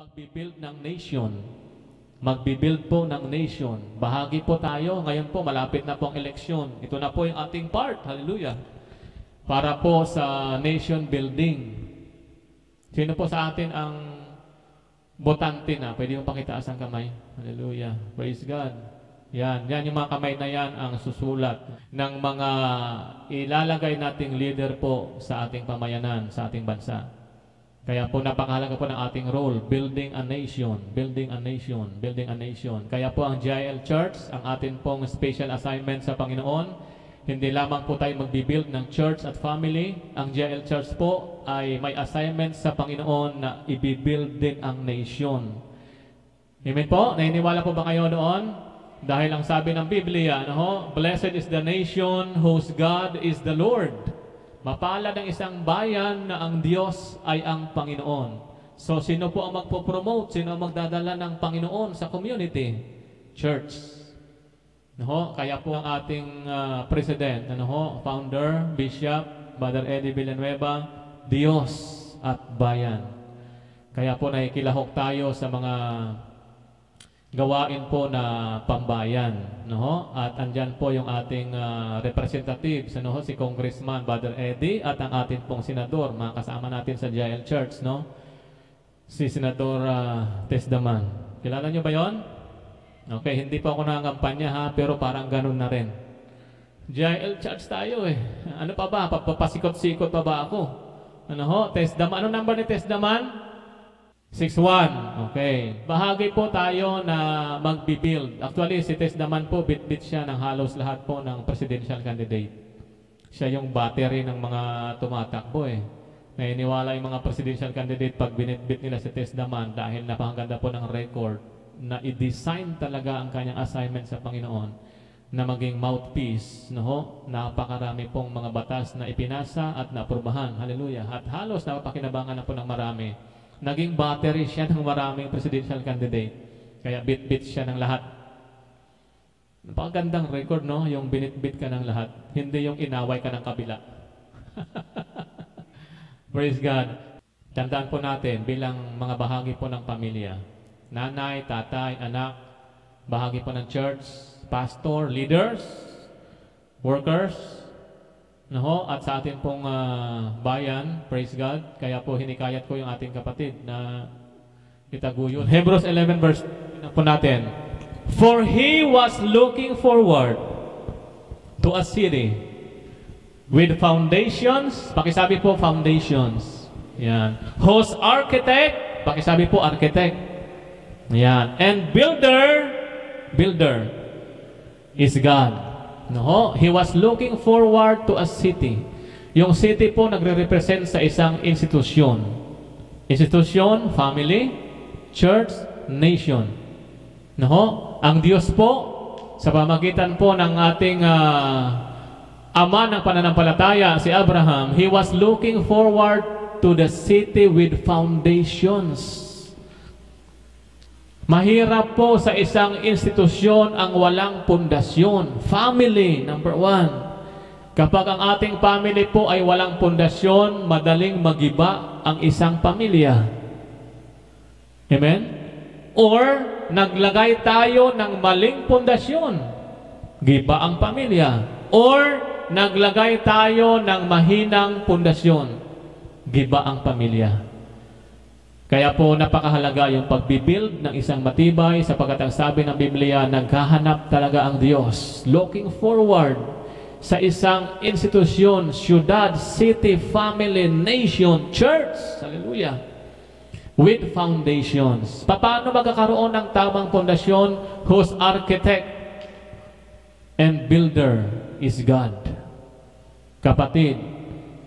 magbibuild ng nation. Magbibuild po ng nation. Bahagi po tayo. Ngayon po, malapit na po ang eleksyon. Ito na po yung ating part. Hallelujah. Para po sa nation building. Sino po sa atin ang botante na? Pwede mo pakitaas ang kamay. Hallelujah. Praise God. Yan yung mga kamay na yan ang susulat ng mga ilalagay nating leader po sa ating pamayanan, sa ating bansa. Kaya po napakahalaga po ng ating role, building a nation, building a nation, building a nation. Kaya po ang GIL Church, ang atin pong special assignment sa Panginoon, hindi lamang po tayo magbibuild ng church at family. Ang GIL Church po ay may assignment sa Panginoon na ibibuild din ang nation. Amen po? Nainiwala po ba kayo doon? Dahil ang sabi ng Biblia, blessed is the nation whose God is the Lord. Mapalad ang isang bayan na ang Diyos ay ang Panginoon. So, sino po ang magpo-promote? Sino ang magdadala ng Panginoon sa community? Church. Kaya po ang ating president, founder, bishop, Brother Eddie Villanueva, Diyos at bayan. Kaya po nakikilahok tayo sa mga gawain po na pambayan, at andyan po yung ating representative, si Congressman Brother Eddie, at ang ating pong senador, mga kasama natin sa GIL Church, si Senador Tesdaman. Kilala nyo ba yon? Okay, hindi pa ako nangangampanya pero parang ganun na rin. GIL Church tayo Ano pa ba? Papasikot-sikot pa ba ako? Tesdaman. Ano number ni Tesdaman? 6-1. Okay. Bahagi po tayo na magbibuild. Actually, si Tesdaman po, bit-bit siya ng halos lahat po ng presidential candidate. Siya yung battery ng mga tumatakbo Nainiwala yung mga presidential candidate pag binit-bit nila si Tesdaman dahil napakaganda po ng record na i-design talaga ang kanyang assignment sa Panginoon na maging mouthpiece. Napakarami pong mga batas na ipinasa at naaprubahan. Hallelujah. At halos napapakinabangan na po ng marami. Naging battery siya ng maraming presidential candidate. Kaya bit-bit siya ng lahat. Napakagandang record, yung binit-bit ka ng lahat. Hindi yung inaway ka ng kabila. Praise God. Tandaan po natin bilang mga bahagi po ng pamilya. Nanay, tatay, anak, bahagi po ng church, pastor, leaders, workers, at sa ating pong bayan, praise God. Kaya po hinikayat ko yung ating kapatid na itaguyod. Hebrews 11 verse po natin. For he was looking forward to a city with foundations. Pakisabi po foundations. Yan. Whose architect. Pakisabi po architect. Yan. And builder is God. He was looking forward to a city. Yung city po nagre-represent sa isang institusyon. Institusyon, family, church, nation. Ang Diyos po, sa pamagitan po ng ating ama ng pananampalataya, si Abraham, he was looking forward to the city with foundations. Mahirap po sa isang institusyon ang walang pundasyon. Family, number 1. Kapag ang ating family po ay walang pundasyon, madaling magiba ang isang pamilya. Amen? Or, naglagay tayo ng maling pundasyon, giba ang pamilya. Or, naglagay tayo ng mahinang pundasyon, giba ang pamilya. Kaya po napakahalaga yung pagbibuild ng isang matibay sapagkat ang sabi ng Biblia, naghahanap talaga ang Diyos. Looking forward sa isang institusyon, syudad, city, family, nation, church. Hallelujah. With foundations. Paano magkakaroon ng tamang pundasyon? Whose architect and builder is God. Kapatid,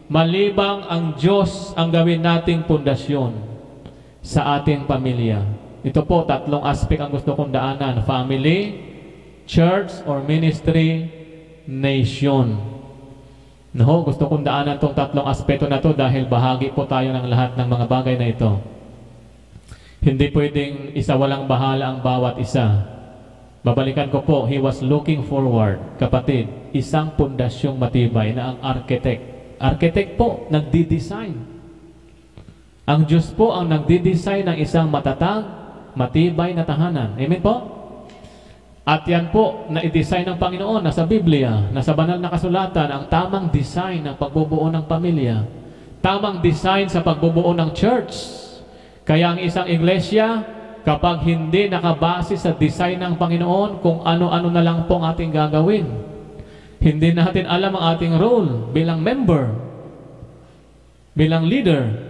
malibang ang Diyos ang gawin nating pundasyon sa ating pamilya. Ito po, 3 aspect ang gusto kong daanan. Family, church, or ministry, nation. Gusto kong daanan itong 3 aspeto na to dahil bahagi po tayo ng lahat ng mga bagay na ito. Hindi pwedeng isa walang bahala ang bawat isa. Babalikan ko po, he was looking forward. Kapatid, isang pundasyong matibay na ang architect. Architect po, nagdi-design. Ang Diyos po ang nagdi-design ng isang matatag, matibay na tahanan. Amen po? At yan po, na-design ng Panginoon, nasa Biblia, nasa banal na kasulatan, ang tamang design ng pagbubuo ng pamilya. Tamang design sa pagbubuo ng church. Kaya ang isang iglesia, kapag hindi nakabase sa design ng Panginoon, kung ano-ano na lang po ang ating gagawin. Hindi natin alam ang ating role bilang member, bilang leader.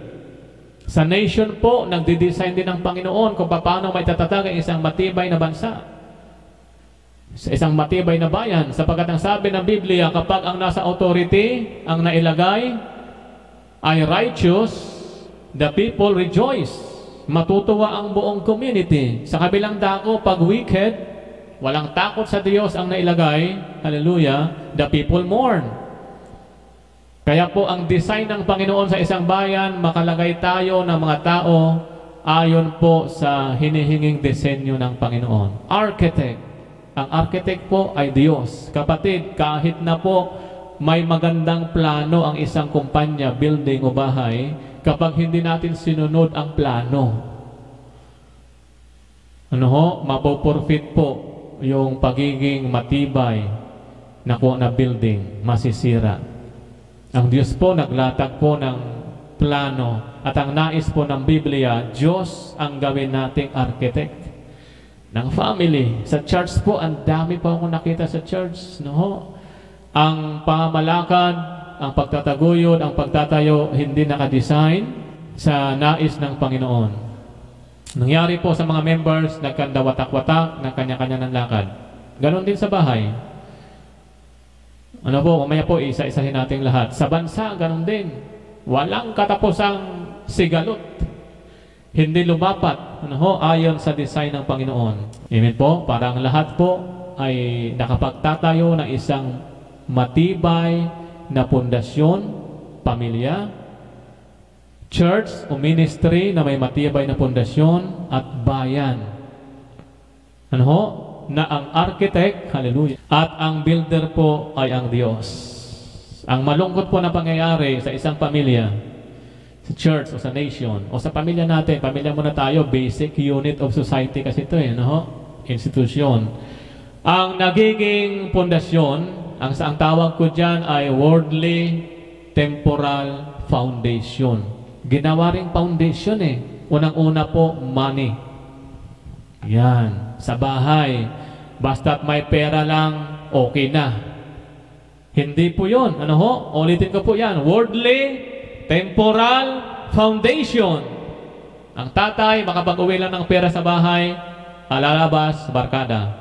Sa nation po, nagdi-design din ng Panginoon kung paano may tatatag ang isang matibay na bansa. Sa isang matibay na bayan, sapagkat ang sabi ng Biblia, kapag ang nasa authority, ang nailagay, ay righteous, the people rejoice. Matutuwa ang buong community. Sa kabilang dako, pag wicked, walang takot sa Diyos ang nailagay, hallelujah, the people mourn. Kaya po ang design ng Panginoon sa isang bayan, makalagay tayo ng mga tao ayon po sa hinihinging disenyo ng Panginoon. Architect. Ang architect po ay Diyos. Kapatid, kahit na po may magandang plano ang isang kumpanya, building o bahay, kapag hindi natin sinunod ang plano, mapopurfit po yung pagiging matibay na building, masisira. Ang Diyos po naglatag po ng plano at ang nais po ng Biblia, Diyos ang gawin nating architect ng family. Sa church po, ang dami po akong nakita sa church. Ang pamamalakad, ang pagtataguyod, ang pagtatayo, hindi nakadesign sa nais ng Panginoon. Nangyari po sa mga members, nagkandawatak-watak ng kanya-kanya ng lakad. Ganon din sa bahay. Mamaya po, isa-isahin natin lahat. Sa bansa, ganon din. Walang katapusang sigalot. Hindi lumapat, ayon sa design ng Panginoon. Amen po? Para ang lahat po ay nakapagtatayo ng isang matibay na pundasyon, pamilya, church o ministry na may matibay na pundasyon at bayan. Na ang architect, hallelujah, at ang builder po ay ang Diyos. Ang malungkot po na pangyayari sa isang pamilya, sa church o sa nation, o sa pamilya natin, pamilya muna tayo, basic unit of society kasi ito institusyon. Ang nagiging pundasyon, ang tawag ko dyan ay worldly temporal foundation. Ginawa ring foundation Unang-una po, money. Yan. Sa bahay, basta't may pera lang, okay na. Hindi po yun. Ulitin ko po yan. Worldly, temporal, foundation. Ang tatay, makapag-uwi lang ng pera sa bahay, alalabas, barkada.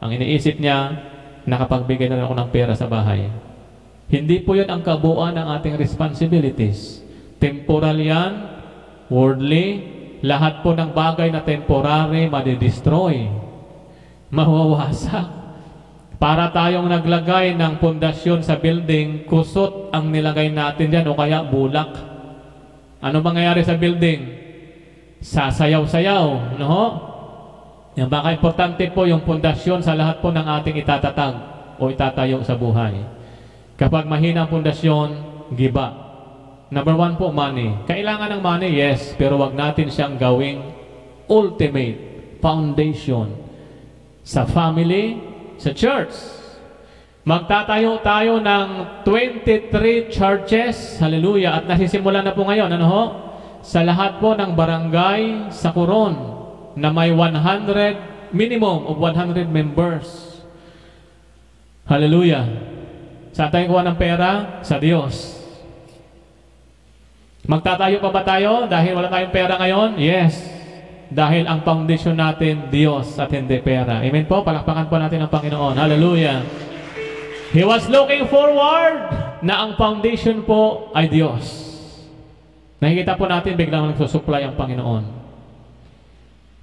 Ang iniisip niya, nakapagbigay na lang ako ng pera sa bahay. Hindi po yun ang kabuuan ng ating responsibilities. Temporal yan, worldly, lahat po ng bagay na temporary, madidestroy, mawawasak. Para tayong naglagay ng pundasyon sa building, kusot ang nilagay natin dyan o kaya bulak. Ano mangyayari sa building? Sasayaw-sayaw. Yung baka importante po yung pundasyon sa lahat po ng ating itatatag o itatayo sa buhay. Kapag mahina ang pundasyon, giba. Number one po, money. Kailangan ng money, yes, pero wag natin siyang gawing ultimate foundation sa family, sa church. Magtatayo tayo ng 23 churches, hallelujah, at nasisimula na po ngayon, sa lahat po ng barangay sa Coron na may 100, minimum of 100 members. Hallelujah. Saan tayo kuha ng pera? Sa Diyos. Magtatayo pa ba tayo dahil wala tayong pera ngayon? Yes. Dahil ang foundation natin, Diyos at hindi pera. Amen po? Palakpakan po natin ang Panginoon. Hallelujah. He was looking forward na ang foundation po ay Diyos. Nakikita po natin biglang nagsusupply ang Panginoon.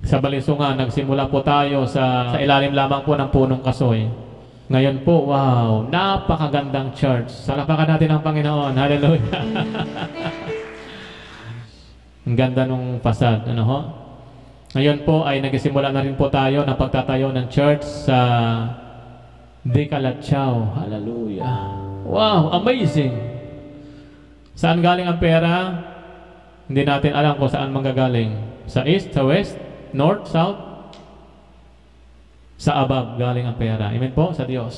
Sa Balisungan, nagsimula po tayo sa ilalim lamang po ng punong kasoy. Ngayon po, wow, napakagandang church. Salapakan natin ang Panginoon. Hallelujah. Ang ganda nung fasad, Ngayon po ay nagsimula na rin po tayo ng pagtatayo ng church sa Dicalatsao. Hallelujah. Wow, amazing. Saan galing ang pera? Hindi natin alam kung saan manggagaling. Sa east, sa west, north, south, sa above galing ang pera. Amen po sa Diyos.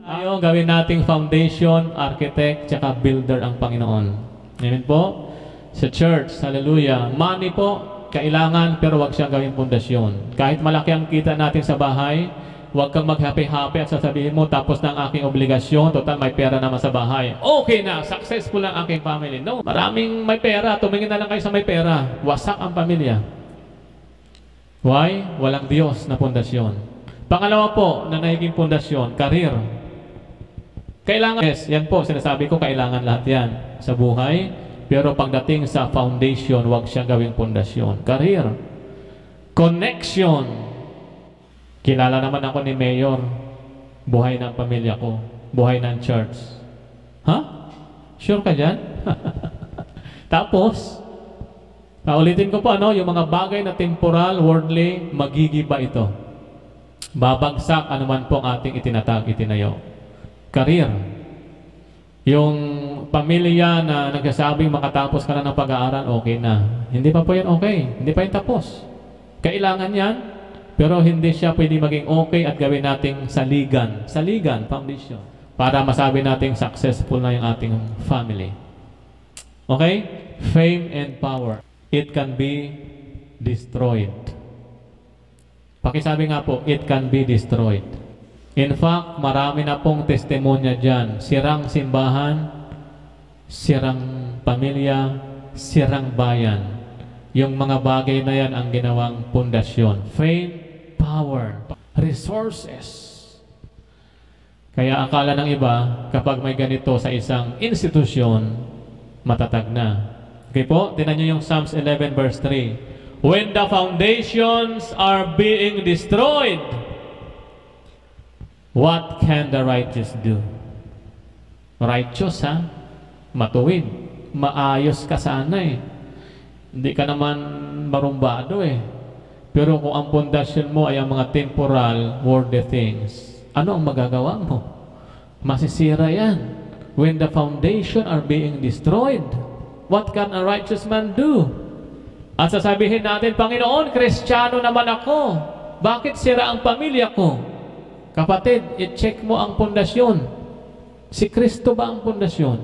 Ayaw gawin nating foundation, architect, tsaka builder ang Panginoon. Amen po. Sa church, hallelujah. Money po, kailangan, pero wag siyang gawing pundasyon. Kahit malaki ang kita natin sa bahay, huwag kang mag-happy-happy at sasabihin mo, tapos na ang aking obligasyon, total may pera naman sa bahay. Okay na, successful ang aking family. No, maraming may pera, tumingin na lang kayo sa may pera. Wasak ang pamilya. Why? Walang Diyos na pundasyon. Pangalawa po, na nagiging pundasyon, career. Kailangan, yes, yan po, sinasabi ko, kailangan lahat yan sa buhay. Pero pagdating sa foundation, huwag siyang gawing pundasyon. Career. Connection. Kilala naman ako ni Mayor. Buhay ng pamilya ko. Buhay ng church. Ha? Sure ka dyan? Tapos, ulitin ko po, yung mga bagay na temporal, worldly, magigiba ito. Babagsak anuman po ang ating itinatag, itinayo. Career. Yung pamilya na nagsasabing makatapos ka na ng pag-aaral, okay na. Hindi pa po yan okay. Hindi pa yan tapos. Kailangan yan. Pero hindi siya pwede maging okay at gawin nating saligan. Saligan, foundation. Para masabi nating successful na yung ating family. Okay? Fame and power. It can be destroyed. Pakisabi nga po, it can be destroyed. In fact, marami na pong testimonya dyan. Sirang simbahan, sirang pamilya, sirang bayan. Yung mga bagay na yan ang ginawang pundasyon. Fame, power, resources. Kaya akala ng iba, kapag may ganito sa isang institusyon, matatag na. Okay po, tinan nyo yung Psalms 11 verse 3. When the foundations are being destroyed, what can the righteous do? Righteous, ha? Matuwid. Maayos ka sana eh. Hindi ka naman marumbado eh. Pero kung ang pundasyon mo ay ang mga temporal, worldly things, ano ang magagawa mo? Masisira yan. When the foundation are being destroyed, what can a righteous man do? At sasabihin natin, Panginoon, Kristiyano naman ako. Bakit sira ang pamilya ko? Kapatid, i-check mo ang pundasyon. Si Kristo ba ang pundasyon?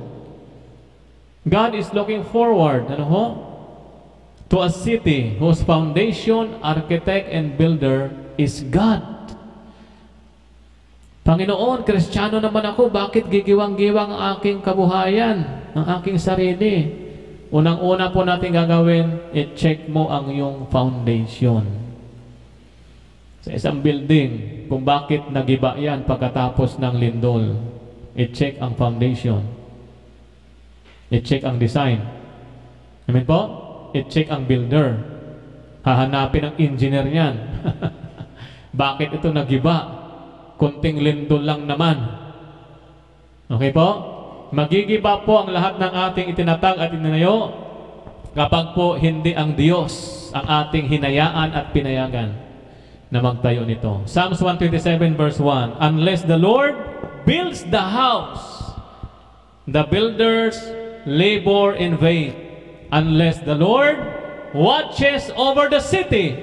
God is looking forward, to a city whose foundation, architect, and builder is God. Panginoon, Kristiyano naman ako, bakit gigiwang-giwang ang aking kabuhayan, ang aking sarili? Unang-una po natin gagawin, i-check mo ang iyong foundation. Sa isang building, kung bakit nagiba yan pagkatapos ng lindol, i-check ang foundation. I-check ang design. Amen po? I-check ang builder. Hahanapin ang engineer niyan. Bakit ito nagiba? Kunting lindol lang naman. Okay po? Magigiba po ang lahat ng ating itinatag at itinayo kapag po hindi ang Diyos ang ating hinayaan at pinayagan na magtayo nito. Psalms 127 verse 1. Unless the Lord builds the house, the builders labor in vain. Unless the Lord watches over the city,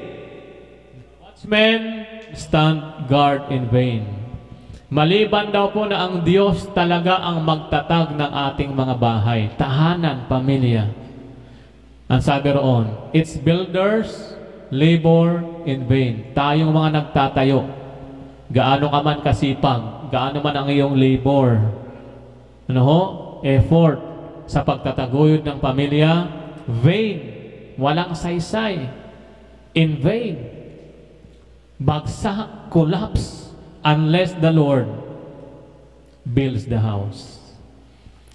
watchmen stand guard in vain. Maliban daw po na ang Diyos talaga ang magtatag ng ating mga bahay, tahanan, pamilya. Ang sabi roon, its builders labor in vain. Tayong mga nagtatayo, gaano ka man kasipag, gaano man ang iyong labor, effort, sa pagtataguyod ng pamilya, vain, walang saysay, in vain, bagsak, collapse, unless the Lord builds the house.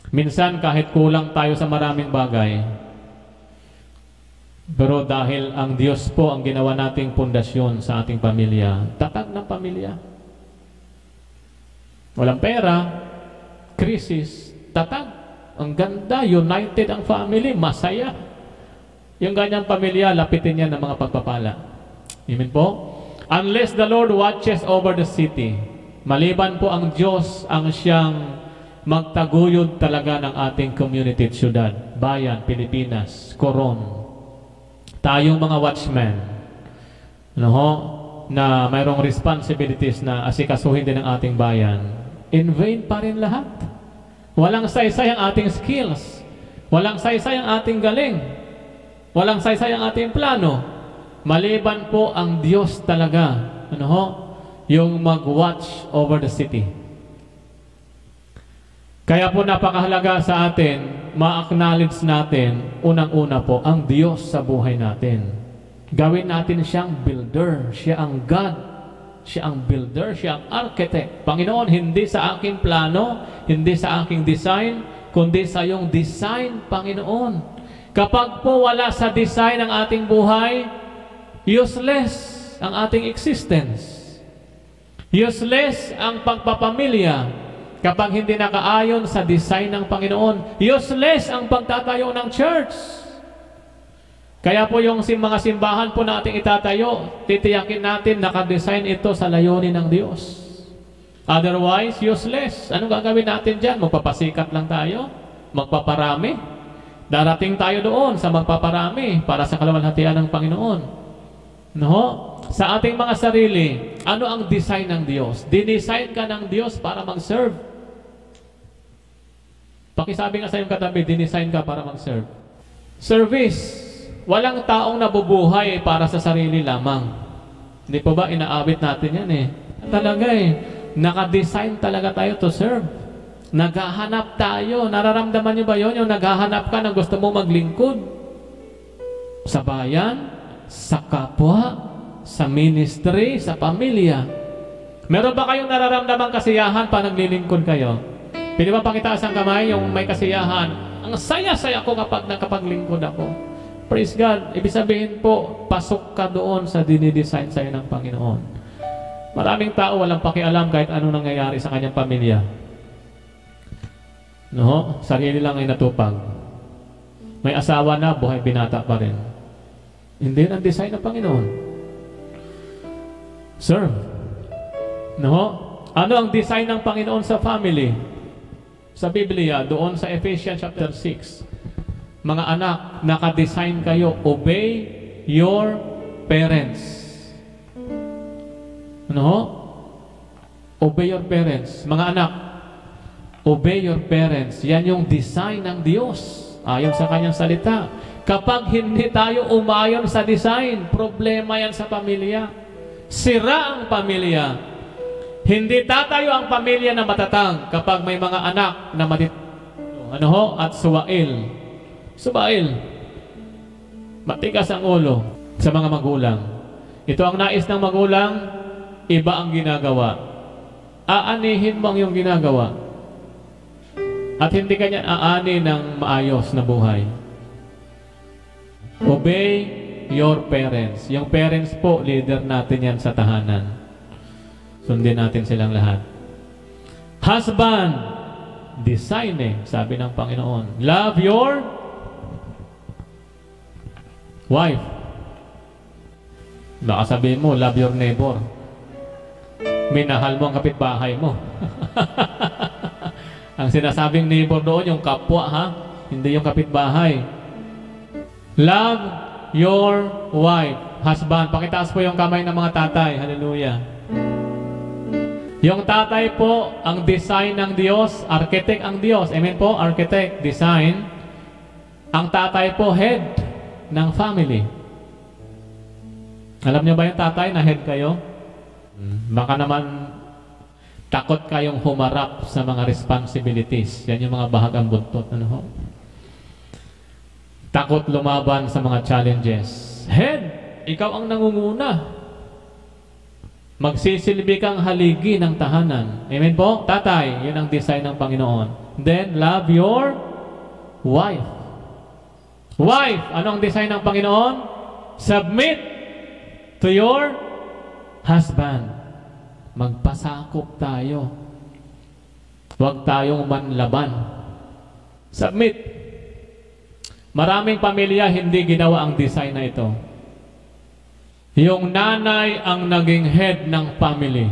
Minsan kahit kulang tayo sa maraming bagay, pero dahil ang Diyos po ang ginawa nating pundasyon sa ating pamilya, tatag ng pamilya. Walang pera, krisis, tatag. Ang ganda, united ang family, masaya. Yung ganyang pamilya, lapitin niya ng mga pagpapala. Amen po? Unless the Lord watches over the city, maliban po ang Diyos ang siyang magtaguyod talaga ng ating community at syudad. bayan, Pilipinas, Coron. Tayong mga watchmen, ano ho, na mayroong responsibilities na asikasuhin din ang ating bayan. In vain pa rin lahat. Walang saysay ang ating skills. Walang saysay ang ating galing. Walang saysay ang ating plano. Maliban po ang Diyos talaga, ano ho, yung mag-watch over the city. Kaya po napakahalaga sa atin, ma-acknowledge natin, unang-una po, ang Diyos sa buhay natin. Gawin natin siyang builder. Siya ang God. Siya ang builder. Siya ang architect. Panginoon, hindi sa aking plano, hindi sa aking design, kundi sa iyong design, Panginoon. Kapag po wala sa design ang ating buhay, useless ang ating existence. Useless ang pagpapamilya kapag hindi nakaayon sa design ng Panginoon. Useless ang pagtatayo ng church. Kaya po yung mga simbahan po nating itatayo, titiyakin natin nakadesign ito sa layunin ng Diyos. Otherwise, useless. Anong gagawin natin dyan? Magpapasikat lang tayo? Magpaparami? Darating tayo doon sa magpaparami para sa kaluwalhatian ng Panginoon. No? Sa ating mga sarili, ano ang design ng Diyos? Dinesign ka ng Diyos para mag-serve. Pakisabi nga sa iyong katabi, dinesign ka para mag-serve. Service. Walang taong nabubuhay para sa sarili lamang. Hindi po ba inaawit natin yan eh? Talaga eh. Nakadesign talaga tayo to serve. Naghahanap tayo. Nararamdaman niyo ba yun? Yung naghahanap ka na gusto mo maglingkod? Sa bayan, sa kapwa, sa ministry, sa pamilya. Meron ba kayong nararamdaman kasiyahan pa naglilingkod kayo? Pwede ba pakitaas ang kamay yung may kasiyahan? Ang saya-saya ko kapag nakapaglingkod ako. Praise God. Ibig sabihin po, pasok ka doon sa dinidesign sa'yo ng Panginoon. Maraming tao walang pakialam kahit ano nangyayari sa kanyang pamilya. No? Sarili lang ay natupag. May asawa na, buhay binata pa rin. Hindi ang design ng Panginoon. Serve. No? Ano ang design ng Panginoon sa family? Sa Biblia, doon sa Ephesians chapter 6. Mga anak, nakadesign kayo, obey your parents. Ano ho? Obey your parents. Mga anak, obey your parents. Yan yung design ng Diyos, ayon sa kanyang salita. Kapag hindi tayo umayon sa design, problema yan sa pamilya. Sira ang pamilya. Hindi tatayo ang pamilya na matatag kapag may mga anak na ano ho? At suwail. Subail, matigas ang ulo sa mga magulang. Ito ang nais ng magulang, iba ang ginagawa. Aanihin mo ang iyong ginagawa. At hindi kanya aani ng maayos na buhay. Obey your parents. Yung parents po, leader natin yan sa tahanan. Sundin natin silang lahat. Husband, design sabi ng Panginoon. Love your wife. Baka sabihin mo, love your neighbor. Minahal mo ang kapitbahay mo. Ang sinasabing neighbor doon, yung kapwa ha, hindi yung kapitbahay. Love your wife. Husband, pakitaas po yung kamay ng mga tatay. Hallelujah. Yung tatay po, ang design ng Diyos, architect ang Diyos. Amen po, architect, design. Ang tatay po, head ng family. Alam niyo ba yung tatay na head kayo? Baka naman takot kayong humarap sa mga responsibilities. Yan yung mga bahagang buntot. Ano ho? Takot lumaban sa mga challenges. Head, ikaw ang nangunguna. Magsisilbi kang haligi ng tahanan. Amen po? Tatay, yun ang design ng Panginoon. Then, love your wife. Wife, ano ang design ng Panginoon? Submit to your husband. Magpasakop tayo. Huwag tayong manlaban. Submit. Maraming pamilya hindi ginawa ang design na ito. Yung nanay ang naging head ng family.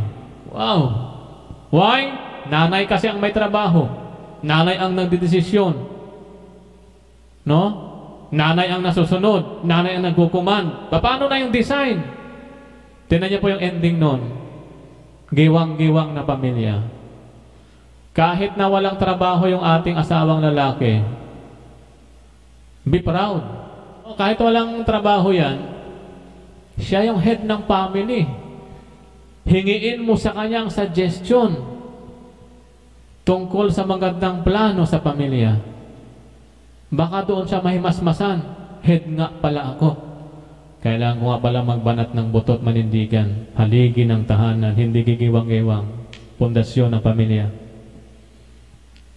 Wow! Why? Nanay kasi ang may trabaho. Nanay ang nagdedesisyon. No? Nanay ang nasusunod, nanay ang nagkukuman. Paano na yung design? Tingnan niyo po yung ending nun. Giwang-giwang na pamilya. Kahit na walang trabaho yung ating asawang lalaki, be proud. Kahit walang trabaho yan, siya yung head ng family. Hingiin mo sa kanyang suggestion tungkol sa magandang plano sa pamilya. Baka doon siya mahimasmasan. Head nga pala ako. Kailangan ko nga pala magbanat ng butot manindigan. Haligi ng tahanan, hindi gigiwang-giwang. Pundasyon ng pamilya.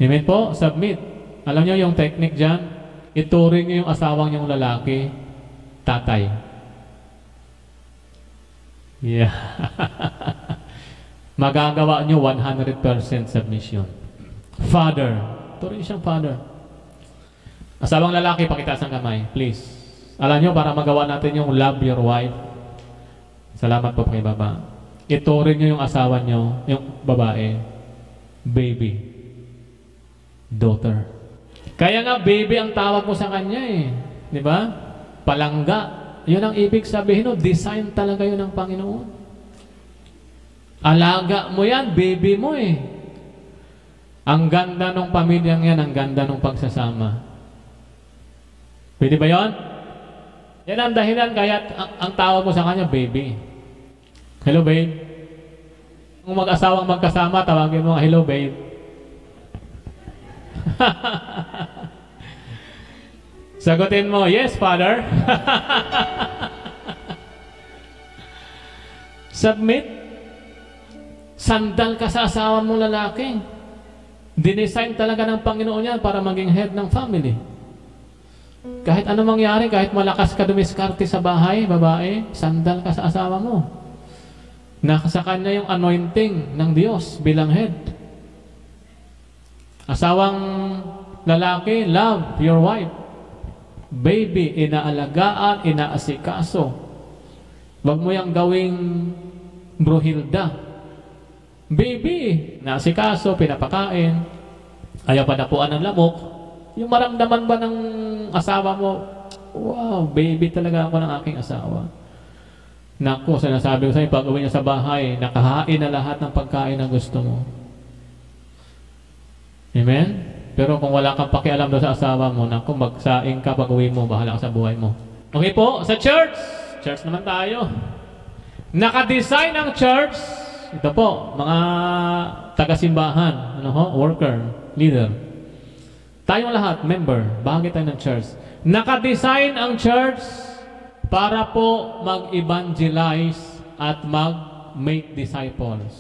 Amen po? Submit. Alam niyo yung technique dyan? Ituring niyo yung asawang niyong lalaki, tatay. Yeah. Magagawa niyo 100% submission. Father. Turing siyang father. Asawang lalaki, pakitaas ang kamay, please. Alam niyo, para magawa natin yung love your wife. Salamat po kay baba. Ituring niyo yung asawa niyo, yung babae, baby, daughter. Kaya nga, baby ang tawag mo sa kanya eh. Di ba? Palangga. Yun ang ibig sabihin, no? Design talaga yun ng Panginoon. Alaga mo yan, baby mo eh. Ang ganda ng pamilyang yan, ang ganda ng pagsasama. Pwede ba yun? Yan ang dahilan kaya ang tawag mo sa kanya, baby. Hello, babe. Kung mag-asawang magkasama, tawagin mo, hello, babe. Sagutin mo, yes, Father. Submit. Sandal ka sa asawa mong lalaki. Dinesign talaga ng Panginoon yan para maging head ng family. Kahit ano mangyari, kahit malakas ka dumiskarte sa bahay, babae, sandal ka sa asawa mo. Nasa kanya yung anointing ng Diyos bilang head. Asawang lalaki, love your wife. Baby, inaalagaan, inaasikaso. Huwag mo yung gawing bruhilda. Baby, naasikaso, pinapakain, ayaw panapuan ng lamok. Yung maramdaman ba ng asawa mo, wow, baby talaga ako ng aking asawa. Naku, sinasabi ko sa'yo, pag uwi niya sa bahay, nakahain na lahat ng pagkain na gusto mo. Amen? Pero kung wala kang pakialam doon sa asawa mo, naku, magsaing ka pag uwi mo, bahala ka sa buhay mo. Okay po, sa church. Church naman tayo. Nakadesign ang church. Ito po, mga taga-simbahan, ano ho, worker, leader. Tayong lahat, member, bahagi tayo ng church. Nakadesign ang church para po mag-evangelize at mag-make disciples.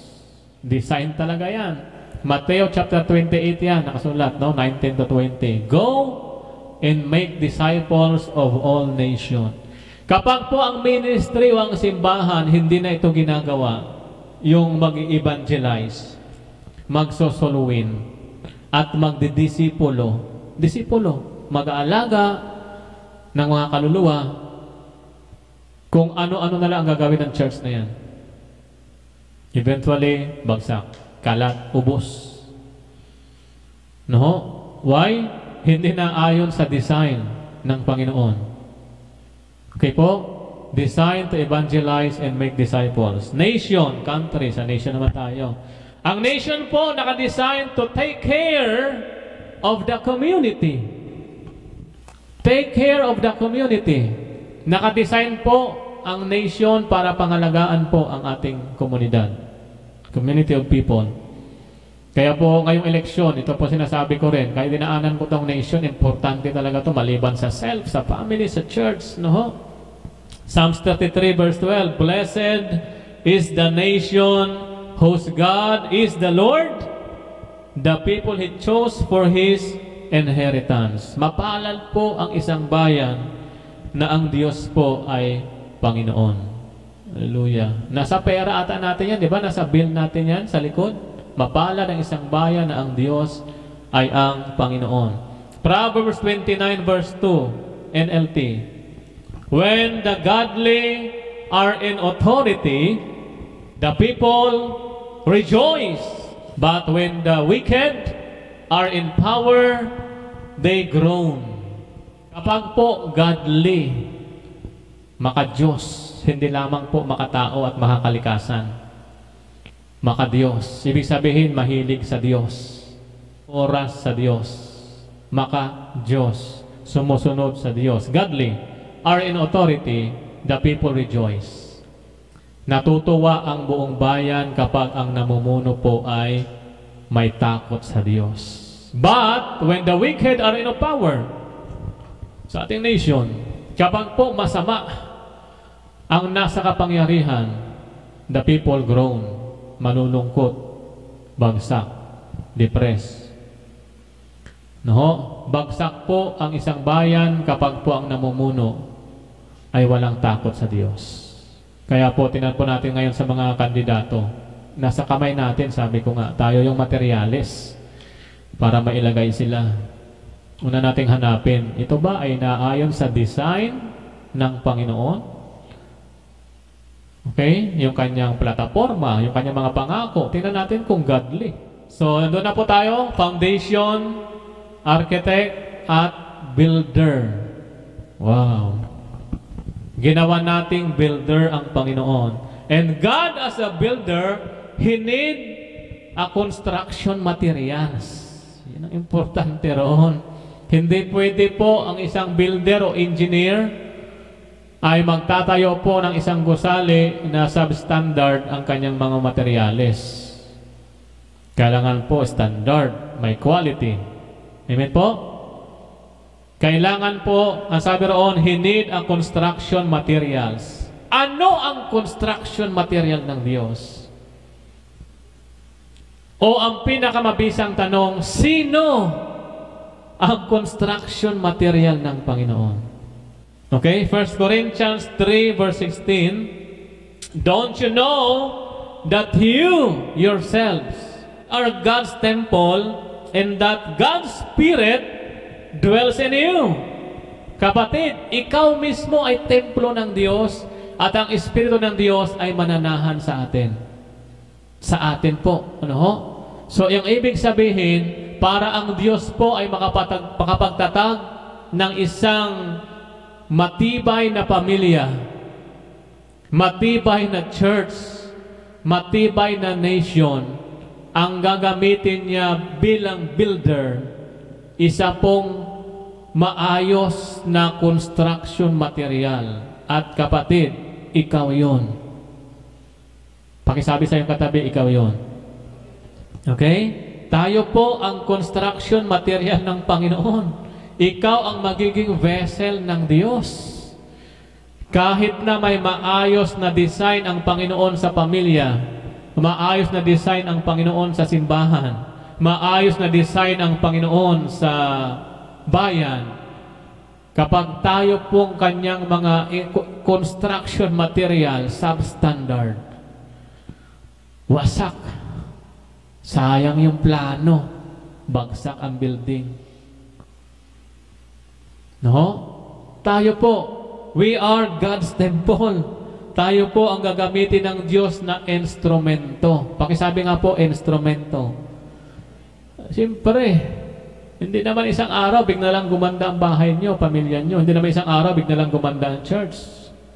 Design talaga yan. Mateo chapter 28 yan, nakasulat, no? 19 to 20. Go and make disciples of all nations. Kapag po ang ministry o ang simbahan, hindi na ito ginagawa, yung mag-evangelize, magsosoluin, at magdidisipulo. Disipulo, mag-aalaga ng mga kaluluwa, kung ano-ano na lang ang gagawin ng church na yan. Eventually, bagsak, kalat, ubos. No? Why? Hindi na ayon sa design ng Panginoon. Okay po? Design to evangelize and make disciples. Nation, country, sa nation naman tayo. Ang nation po nakadesign to take care of the community. Take care of the community. Nakadesign po ang nation para pangalagaan po ang ating komunidad. Community of people. Kaya po ngayong eleksyon, ito po sinasabi ko rin, kaya dinaanan ko tong nation, importante talaga to maliban sa self, sa family, sa church, no ho? Psalms 33 verse 12, Blessed is the nation whose God is the Lord, the people He chose for His inheritance. Mapalad po ang isang bayan na ang Diyos po ay Panginoon. Hallelujah. Nasa pera ata natin yan, di ba? Nasa bill natin yan sa likod. Mapalad ang isang bayan na ang Diyos ay ang Panginoon. Proverbs 29 verse 2, NLT. When the godly are in authority, the people rejoice. But when the wicked are in power, they groan. Kapag po godly, maka-Diyos, hindi lamang po makatao at makakalikasan. Maka-Diyos, ibig sabihin mahilig sa Diyos, oras sa Diyos, maka-Diyos, sumusunod sa Diyos. Godly are in authority, the people rejoice. Natutuwa ang buong bayan kapag ang namumuno po ay may takot sa Diyos. But when the wicked are in power, sa ating nation, kapag po masama ang nasa kapangyarihan, the people groan, malulungkot, bagsak, depressed. No? Bagsak po ang isang bayan kapag po ang namumuno ay walang takot sa Diyos. Kaya po, tingnan po natin ngayon sa mga kandidato. Nasa kamay natin, sabi ko nga, tayo yung materialis para mailagay sila. Una nating hanapin, ito ba ay naayon sa design ng Panginoon? Okay? Yung kanyang plataforma, yung kanyang mga pangako. Tingnan natin kung godly. So, nandun na po tayo, foundation, architect, at builder. Wow. Ginawa nating builder ang Panginoon. And God as a builder, He need a construction materials. Yan ang importante roon. Hindi pwede po ang isang builder o engineer ay magtatayo po ng isang gusali na substandard ang kanyang mga materyales. Kailangan po standard, may quality. Amen po? Kailangan po, ang sabi roon, he need a construction materials. Ano ang construction material ng Diyos? O ang pinakamabisang tanong, sino ang construction material ng Panginoon? Okay, 1 Corinthians 3 verse 16, don't you know that you yourselves are God's temple and that God's Spirit dwells in you? Kapatid, ikaw mismo ay templo ng Diyos at ang Espiritu ng Diyos ay mananahan sa atin. Sa atin po. Ano ho? So, yung ibig sabihin, para ang Diyos po ay makapagtatag ng isang matibay na pamilya, matibay na church, matibay na nation, ang gagamitin niya bilang builder, isa pong maayos na construction material. At kapatid, ikaw yon. Pakisabi sa iyong katabi, ikaw yon. Okay? Tayo po ang construction material ng Panginoon. Ikaw ang magiging vessel ng Diyos. Kahit na may maayos na design ang Panginoon sa pamilya, maayos na design ang Panginoon sa simbahan, maayos na design ang Panginoon sa bayan, kapag tayo pong kanyang mga construction material substandard, wasak. Sayang yung plano. Bagsak ang building. No? Tayo po, we are God's temple. Tayo po ang gagamitin ng Diyos na instrumento. Pakisabi nga po, instrumento. Siyempre, hindi naman isang araw bigla lang gumanda ang bahay nyo, pamilya nyo. Hindi naman isang araw bigla lang gumanda ang church.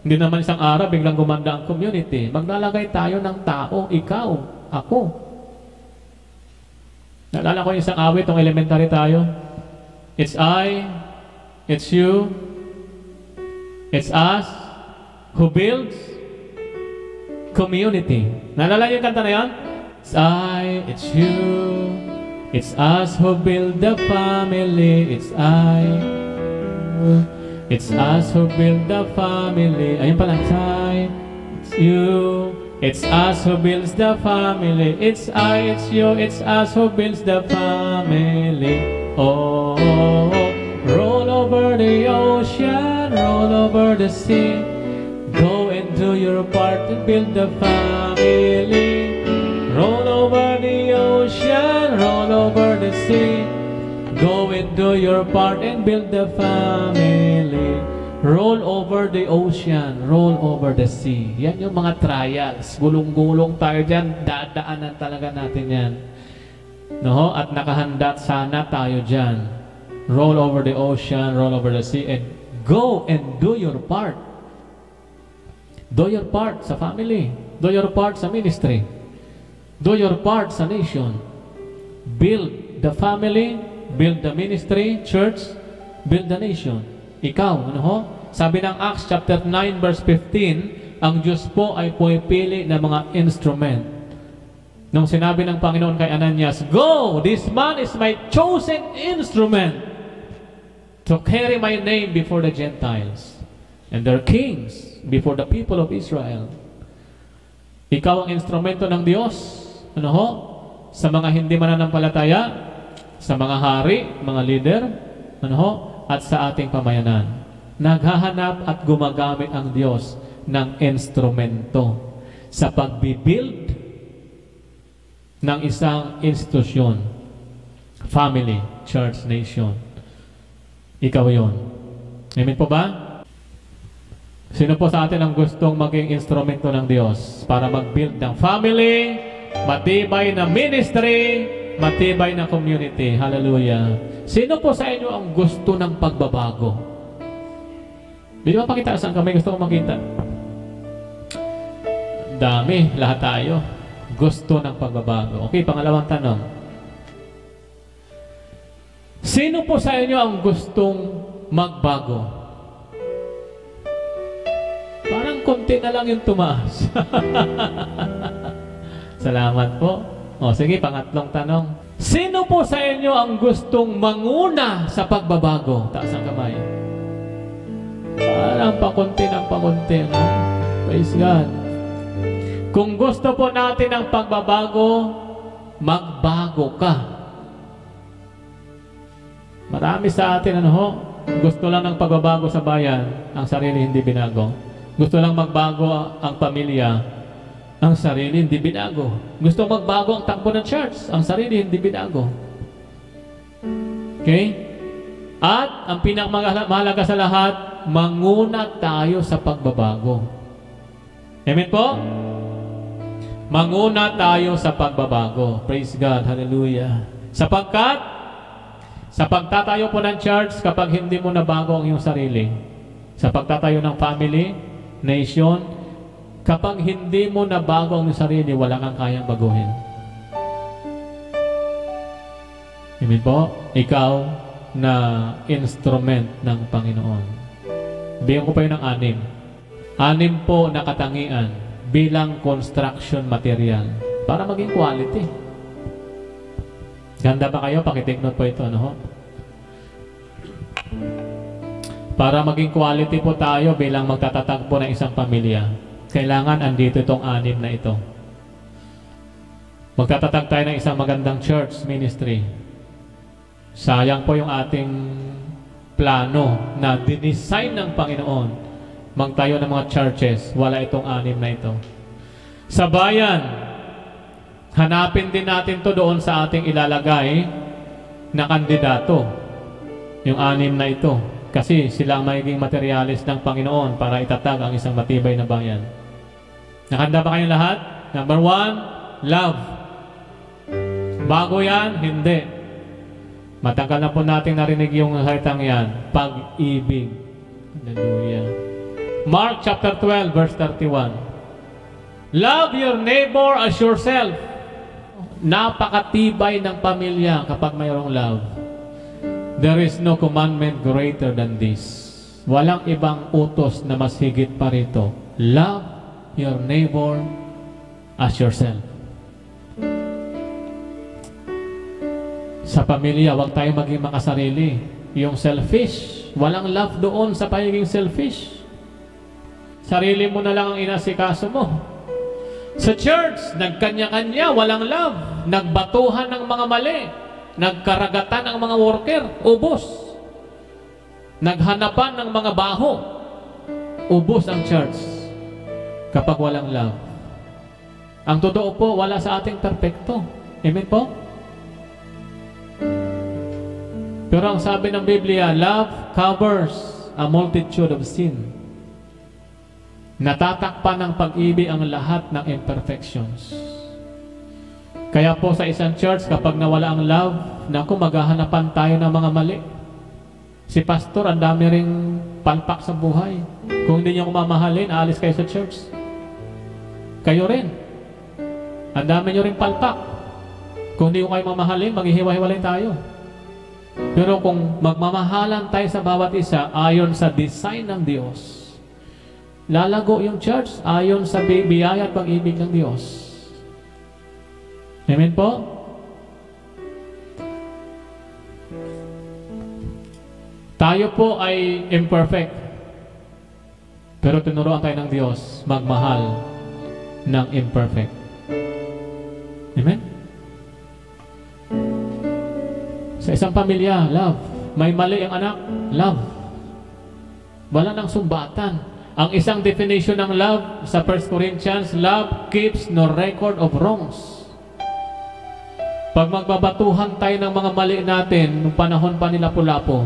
Hindi naman isang araw biglang gumanda ang community. Maglalagay tayo ng tao, ikaw, ako. Naalala ko yung isang awit, itong elementary tayo. It's I, it's you, it's us, who builds community. Naalala yung kanta na yan? It's I, it's you, it's us who build the family. It's I, it's us who build the family. Ayun pala, it's I, it's you, it's us who builds the family. It's I, it's you, it's us who builds the family. Oh, oh, oh. Roll over the ocean, roll over the sea. Go and do your part to build the family. Roll over the ocean, roll over the sea. Go and do your part and build the family. Roll over the ocean, roll over the sea. Yan yung mga trials. Gulong-gulong tayo dyan. Dadaanan talaga natin yan. No? At nakahanda sana tayo dyan. roll over the ocean, roll over the sea, and go and do your part. Do your part sa family. Do your part sa ministry. Do your part sa nation. Build the family, build the ministry, church, build the nation. Ikaw, ano ho? Sabi ng Acts chapter 9 verse 15, ang Diyos po ay pumipili ng mga instrument. Nung sinabi ng Panginoon kay Ananias, "Go! This man is my chosen instrument to carry my name before the Gentiles and their kings before the people of Israel." Ikaw ang instrumento ng Diyos, ano ho? Sa mga hindi mananampalataya, sa mga hari, mga leader, ano ho? At sa ating pamayanan. Naghahanap at gumagamit ang Diyos ng instrumento sa pagbibuild ng isang institusyon, family, church, nation. Ikaw yon. Amen po ba? Sino po sa atin ang gustong maging instrumento ng Diyos para mag-build ng family, matibay na ministry, matibay na community? Hallelujah. Sino po sa inyo ang gusto ng pagbabago? Di ba pakita saan kami gusto kong makita? Dami, lahat tayo. Gusto ng pagbabago. Okay, pangalawang tanong. Sino po sa inyo ang gustong magbago? Parang konti na lang yung tumaas. Salamat po. O sige, pangatlong tanong. Sino po sa inyo ang gustong manguna sa pagbabago? Taas ang kamay. Parang pakunti ng pakunti. No? Praise God. Kung gusto po natin ang pagbabago, magbago ka. Marami sa atin, ano ho, gusto lang ng pagbabago sa bayan, ang sarili hindi binago. Gusto lang magbago ang pamilya, ang sarili hindi binago. Gusto magbago ang takbo ng church, ang sarili hindi binago. Okay? At ang pinakamahalaga sa lahat, manguna tayo sa pagbabago. Amen po? Manguna tayo sa pagbabago. Praise God. Hallelujah. Sapagkat, sa pagtatayo po ng church, kapag hindi mo nabago ang iyong sarili, sa pagtatayo ng family, nation, kapag hindi mo nabago ang iyong sarili, wala kang kayang baguhin. Amen po? Ikaw na instrument ng Panginoon. Bigyan ko pa yun ng 6. 6 po na katangian bilang construction material para maging quality. Ganda ba kayo? Pakitik note po ito. Ano ho? Para maging quality po tayo bilang magtatatag po ng isang pamilya, kailangan andito itong 6 na ito. Magtatatag tayo ng isang magandang church ministry. Sayang po yung ating plano na dinesign ng Panginoon magtayo ng mga churches, wala itong 6 na ito. Sa bayan, hanapin din natin to doon sa ating ilalagay na kandidato, yung 6 na ito, kasi sila ang magiging materialis ng Panginoon para itatag ang isang matibay na bayan. Nakanda ba kayong lahat? Number 1, love. Bago yan? Hindi. Matagal na po natin narinig yung salitang yan, pag-ibig. Hallelujah. Mark chapter 12 verse 31. Love your neighbor as yourself. Napakatibay ng pamilya kapag mayroong love. There is no commandment greater than this. Walang ibang utos na mas higit pa rito. Love your neighbor as yourself. Sa pamilya, huwag tayo maging makasarili. Yung selfish, walang love doon sa pagiging selfish. Sarili mo na lang ang inasikaso mo. Sa church, nagkanya-kanya, walang love. Nagbatuhan ng mga mali. Nagkaragatan ang mga worker, ubos. Naghanapan ng mga baho, ubos ang church. Kapag walang love. Ang totoo po, wala sa ating perfecto. Amen po? Pero ang sabi ng Biblia, love covers a multitude of sin. Natatakpan ng pag-ibig ang lahat ng imperfections. Kaya po sa isang church, kapag nawala ang love, naku, maghahanapan tayo ng mga mali. Si pastor, ang dami ring palpak sa buhay. Kung hindi niyo mamahalin, aalis kayo sa church. Kayo rin. Ang dami niyo ring palpak. Kung hindi ko kayo mamahalin, maghihiwa-hiwalay tayo. Pero kung magmamahalan tayo sa bawat isa, ayon sa design ng Diyos, lalago yung church ayon sa biyaya at pag-ibig ng Diyos. Amen po? Tayo po ay imperfect. Pero tinuruan tayo ng Diyos magmahal ng imperfect. Amen? Sa isang pamilya, love. May mali ang anak, love. Wala nang sumbatan. Ang isang definition ng love sa 1 Corinthians, love keeps no record of wrongs. Pag magbabatuhan tayo ng mga mali natin, nung panahon pa ni Lapu-Lapu,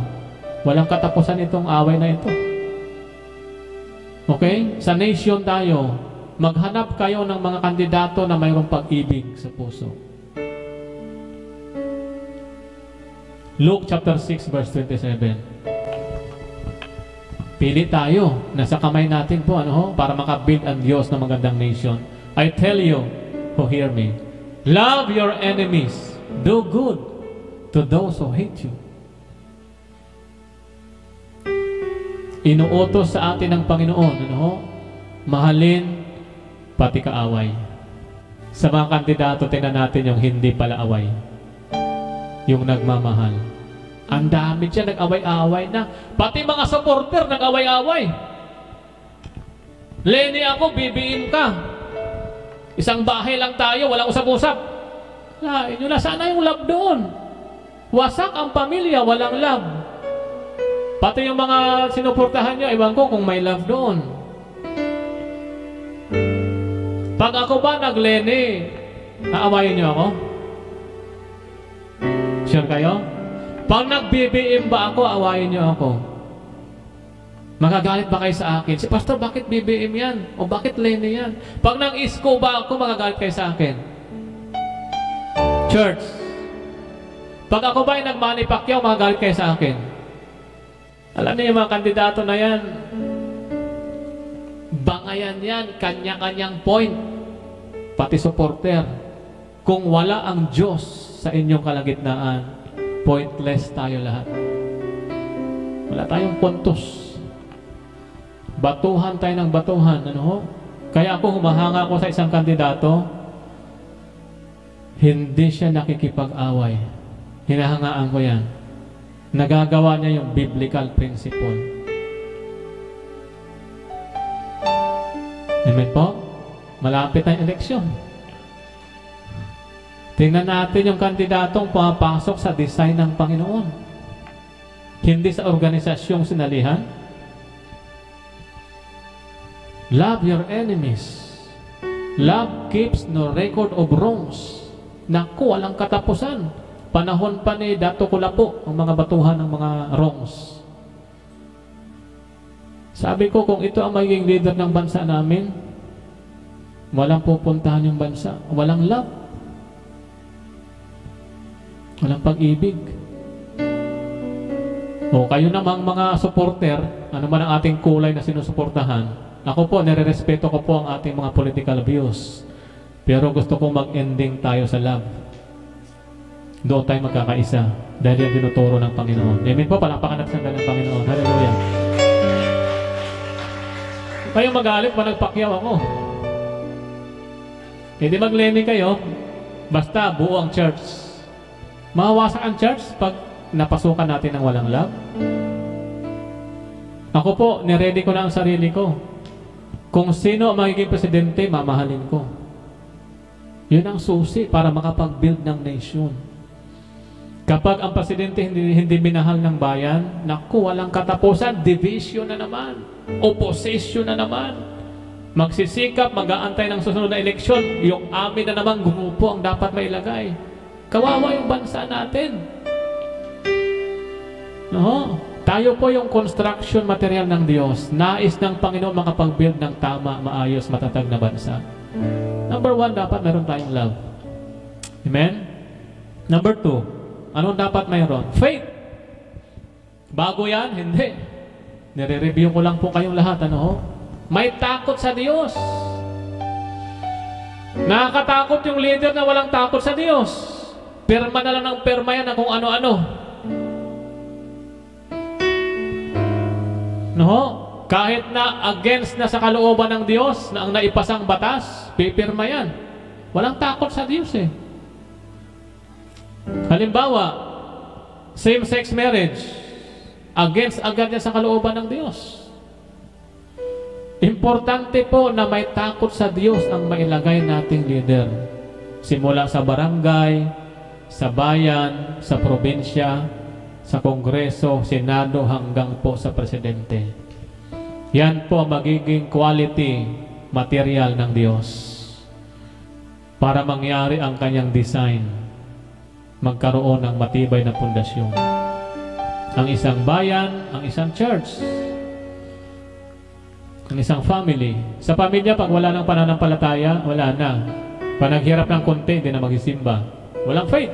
walang katapusan itong away na ito. Okay? Sa nation tayo, maghanap kayo ng mga kandidato na mayroong pag-ibig sa puso. Luke chapter 6 verse 27. Pili tayo. Nasa kamay natin po, para makabuild ang Diyos ng magandang nation. I tell you who hear me, love your enemies, do good to those who hate you. Inuutos sa atin ng Panginoon, mahalin pati kaaway. Sa mga kandidato, tingnan natin yung hindi pala away. Yung nagmamahal. Ang dami dyan, nag-away-away na. Pati mga supporter, nag-away-away. Lenny ako, BBM ka. Isang bahay lang tayo, walang usap-usap. Lain nyo na, sana yung love doon. Wasak ang pamilya, walang love. Pati yung mga sinuportahan nyo, iwan ko kung may love doon. Pag ako ba nag-Lenny, naawayin nyo ako? Sure kayo? Pag nag-BBM ba ako, awayin nyo ako. Magagalit ba kayo sa akin? Si Pastor, bakit BBM yan? O bakit Lenny yan? Pag nang-isko ba ako, magagalit kayo sa akin? Church, pag ako ba ay nag-Manny Pacquiao, magagalit kayo sa akin? Alam niyo yung mga kandidato na yan, bangayan yan, kanya-kanyang point. Pati supporter. Kung wala ang Diyos sa inyong kalagitnaan, pointless tayo lahat. Wala tayong puntos. Batuhan tayo ng batuhan. Kaya ako humahanga ako sa isang kandidato, hindi siya nakikipag-away. Hinahangaan ko yan. Nagagawa niya yung biblical principle. Amen po? Malapit na yung eleksyon. Tingnan natin yung kandidatong pumapasok sa design ng Panginoon. Hindi sa organisasyong sinalihan. Love your enemies. Love keeps no record of wrongs. Naku, walang katapusan. Panahon pa ni Dato Kulapo ang mga batuhan ng mga wrongs. Sabi ko, kung ito ang magiging leader ng bansa namin, walang pupuntahan yung bansa. Walang love. Walang pag-ibig. O kayo namang mga supporter, ano man ang ating kulay na sinusuportahan, ako po, nire-respeto ko po ang ating mga political views. Pero gusto kong mag-ending tayo sa love. Doon tayo magkakaisa dahil yung tinuturo ng Panginoon. Amen po, palapakan natin ng Panginoon. Hallelujah. Kayo magalit pa nagpakyaw ako. Hindi mag-Lenny kayo, basta buo ang church. Mawawasak ang church pag napasukan natin ng walang love. Ako po, niready ko na ang sarili ko. Kung sino ang magiging presidente, mamahalin ko. Yun ang susi para makapag-build ng nation. Kapag ang presidente hindi minahal ng bayan, naku, walang katapusan, division na naman, opposition na naman. Magsisikap, mag-aantay ng susunod na eleksyon, yung amin na naman grupo ang dapat mailagay. Kawawa yung bansa natin. No? Tayo po yung construction material ng Diyos. Nais ng Panginoon makapag-build ng tama, maayos, matatag na bansa. Number 1, dapat meron tayong love. Amen? Number 2, anong dapat mayroon? Faith. Bago yan? Hindi. Nire-review ko lang po kayong lahat. Ano ho? May takot sa Diyos. Nakakatakot yung leader na walang takot sa Diyos. Pirma na lang ng pirma yan na kung ano-ano. No? Kahit na against na sa kalooban ng Diyos na ang naipasang batas, pipirma yan. Walang takot sa Diyos eh. Halimbawa, same-sex marriage, against agad yan sa kalooban ng Diyos. Importante po na may takot sa Diyos ang mailagay nating leader. Simula sa barangay, sa bayan, sa probinsya, sa kongreso, senado, hanggang po sa presidente. Yan po magiging quality material ng Diyos para mangyari ang kanyang design, magkaroon ng matibay na pundasyon. Ang isang bayan, ang isang church, ang isang family. Sa pamilya, pag wala ng pananampalataya, wala na. Pag naghirap ng konti, hindi na magsisimba. Walang faith.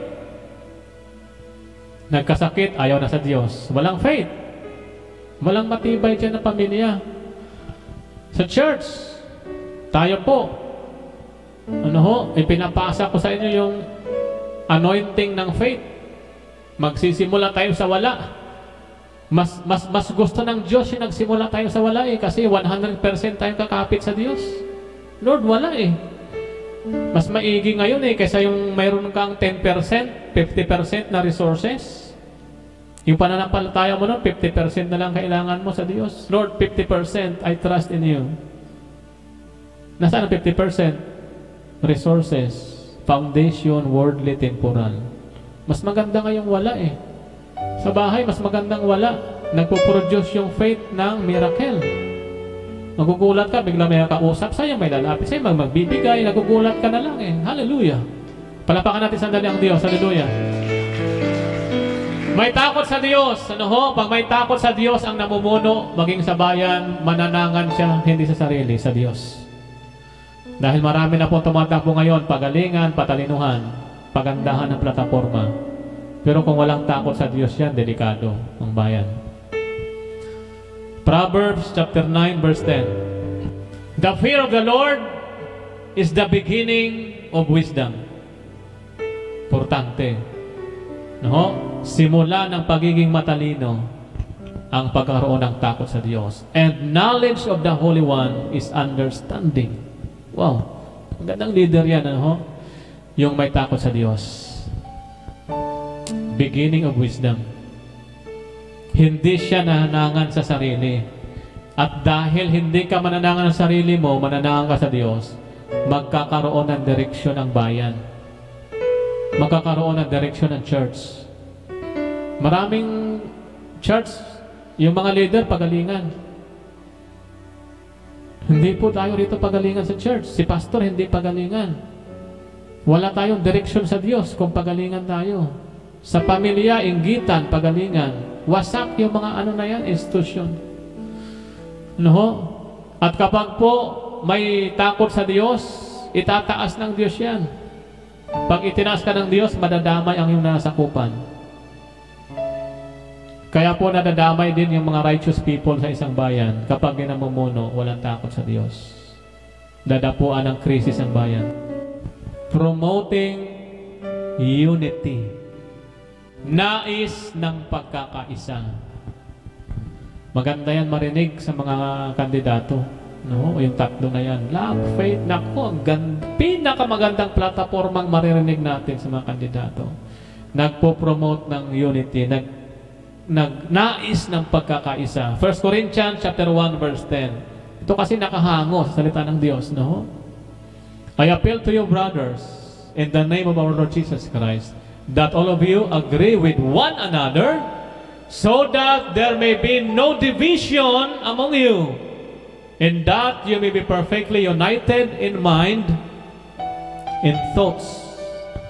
Nagkasakit, ayaw na sa Diyos. Walang faith. Walang matibay dyan na pamilya. Sa church, tayo po, ipinapasa ko sa inyo yung anointing ng faith. Magsisimula tayo sa wala. Mas gusto ng Diyos yung nagsimula tayo sa wala eh, kasi 100% tayong kakapit sa Diyos. Lord, wala eh. Mas maigi ngayon eh, kaysa yung mayroon kang 10%, 50% na resources. Yung pananampalataya mo nun, 50% na lang kailangan mo sa Diyos. Lord, 50%, I trust in you. Nasaan ang 50%? Resources, foundation, worldly, temporal. Mas maganda ngayong wala eh. Sa bahay, mas magandang wala. Nagpo-produce yung faith ng miracle. Magugulat ka, bigla may kausap sa'yo, may lalapit sa'yo, magbibigay, nagugulat ka na lang eh. Hallelujah. Palapakan natin sandali ang Diyos. Hallelujah. May takot sa Diyos. Ano ho? Pag may takot sa Diyos ang namumuno, maging sa bayan, mananangan siya, hindi sa sarili, sa Diyos. Dahil marami na po tumatakbo ngayon, pagalingan, patalinuhan, pagandahan ng plataforma. Pero kung walang takot sa Diyos yan, delikado ang bayan. Proverbs chapter 9 verse 10. The fear of the Lord is the beginning of wisdom. Importante. No? Simula ng pagiging matalino ang pagkaroon ng takot sa Diyos. And knowledge of the Holy One is understanding. Wow. Ang gandang leader yan. Ano? Yung may takot sa Diyos. Beginning of wisdom. Hindi siya nananangan sa sarili. At dahil hindi ka mananangan sa sarili mo, mananangan ka sa Diyos, magkakaroon ng direksyon ang bayan. Magkakaroon ng direksyon ng church. Maraming church, yung mga leader, pagalingan. Hindi po tayo rito pagalingan sa church. Si pastor, hindi pagalingan. Wala tayong direksyon sa Diyos kung pagalingan tayo. Sa pamilya, inggitan, pagalingan. Wasak yung mga ano na yan, institusyon. No? At kapag po may takot sa Diyos, itataas ng Diyos yan. Pag itinaas ka ng Diyos, madadamay ang iyong nasakupan. Kaya po nadadamay din yung mga righteous people sa isang bayan kapag ginamumuno, walang takot sa Diyos. Dadapuan ng krisis ang bayan. Promoting unity. Nais ng pagkakaisa. Maganda yan marinig sa mga kandidato. No? Yung tatlo na yan. Love, faith, nako, pinakamagandang platapormang maririnig natin sa mga kandidato. Nagpo-promote ng unity, nais ng pagkakaisa. 1 Corinthians chapter 1 verse 10. Ito kasi nakahango sa salita ng Diyos, no? I appeal to you, brothers, in the name of our Lord Jesus Christ, that all of you agree with one another, so that there may be no division among you, and that you may be perfectly united in mind, in thoughts.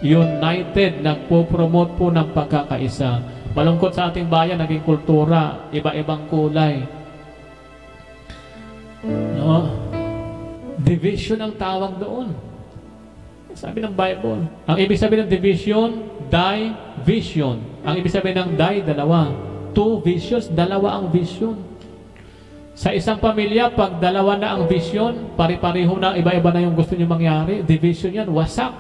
United, nagpo-promote po ng pagkakaisa. Malungkot sa ating bayan, naging kultura, iba-ibang kulay. No? Division ang tawag doon. Sabi ng Bible. Ang ibig sabihin ng division, division. Ang ibig sabihin ng dalawa. 2 visions, dalawa ang vision. Sa isang pamilya, pag dalawa na ang vision, pari-pareho na, iba-iba na yung gusto nyo mangyari, division yan, wasak.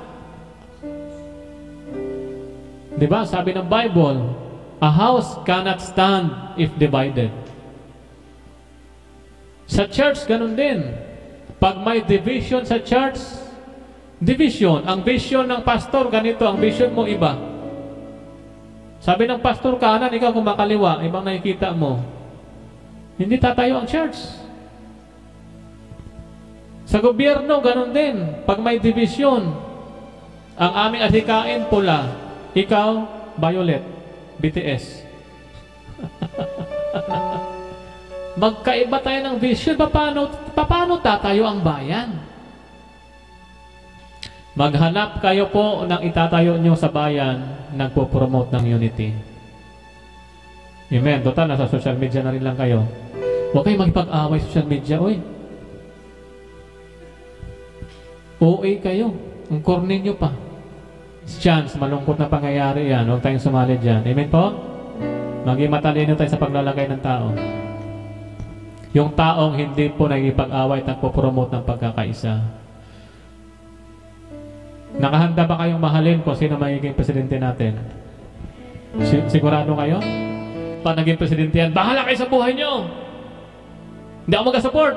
Diba? Sabi ng Bible, a house cannot stand if divided. Sa church, ganun din. Pag may division sa church, division. Ang vision ng pastor, ganito. Ang vision mo, iba. Sabi ng pastor, kanan, ikaw kumakaliwa, ibang nakikita mo. Hindi tatayo ang church. Sa gobyerno, ganun din. Pag may division, ang aming adhikain pula, ikaw, violet, BTS. Magkaiba tayo ng vision. Paano tatayo ang bayan? Maghanap kayo po ng itatayo nyo sa bayan, nagpo-promote ng unity. Amen. Total, nasa social media na rin lang kayo. Huwag kayong magpag-away sa social media, oy. OA kayo. Ang corny nyo pa. Chance, malungkot na pangyayari yan. Huwag tayong sumali dyan. Amen po? Maging matalino tayo sa paglalagay ng tao. Yung taong hindi po nagipag-away at nagpo-promote ng pagkakaisa. Nakahanda ba kayong mahalin kung sino magiging presidente natin? Sigurado kayo? Pag naging presidente yan, bahala kayo sa buhay nyo! Hindi ako mag-support.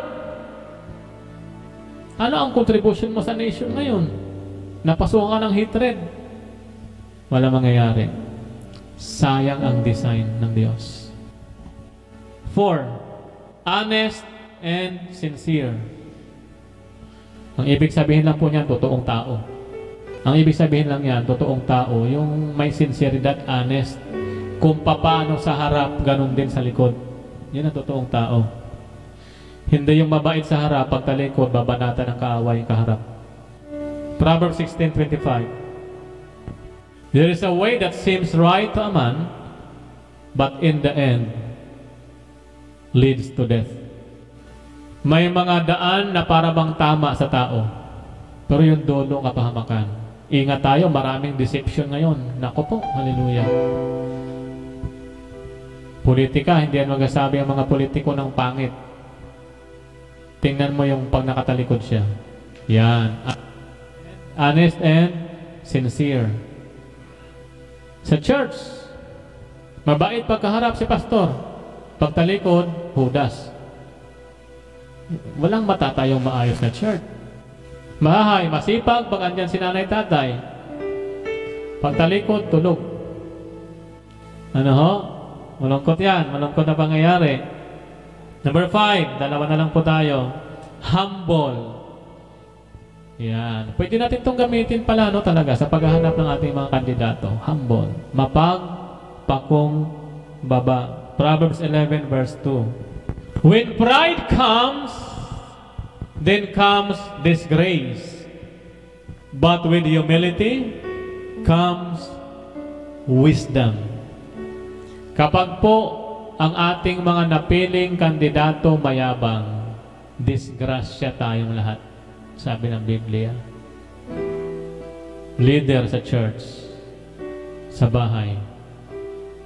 Ano ang contribution mo sa nation ngayon? Napasukan ka ng hatred. Wala mangyayari. Sayang ang design ng Diyos. 4. Honest and sincere. Ang ibig sabihin lang po niyan, totoong tao. Ang ibig sabihin lang yan, totoong tao, yung may sinceridad, honest. Kung paano sa harap, ganun din sa likod. Yan ang totoong tao. Hindi yung mabait sa harap, pagtalikod, babanatan ng kaaway kaharap. Proverbs 16:25. There is a way that seems right to a man, but in the end, leads to death. May mga daan na para bang tama sa tao, pero yung dulo kapahamakan. Ingat tayo, maraming deception ngayon. Nako po, hallelujah. Politika, hindi yan magasabi ang mga politiko ng pangit. Tingnan mo yung pag nakatalikod siya. Yan. Honest and sincere. Sa church, mabait pagkaharap si pastor. Pagtalikod, hudas. Walang matatayong maayos na church. Mahahay, masipag pag andyan si nanay tatay. Pagtalikod, tulog. Ano ho? Malungkot yan. Malungkot na pangyayari. Number 5, dalawa na lang po tayo. Humble. Yan. Pwede natin itong gamitin pala, no, talaga, sa paghahanap ng ating mga kandidato. Humble. Mapagpakumbaba. Proverbs 11 verse 2. When pride comes, then comes disgrace. But with humility comes wisdom. Kapag po ang ating mga napiling kandidato mayabang, disgrasya tayong lahat. Sabi ng Biblia. Leader sa church, sa bahay.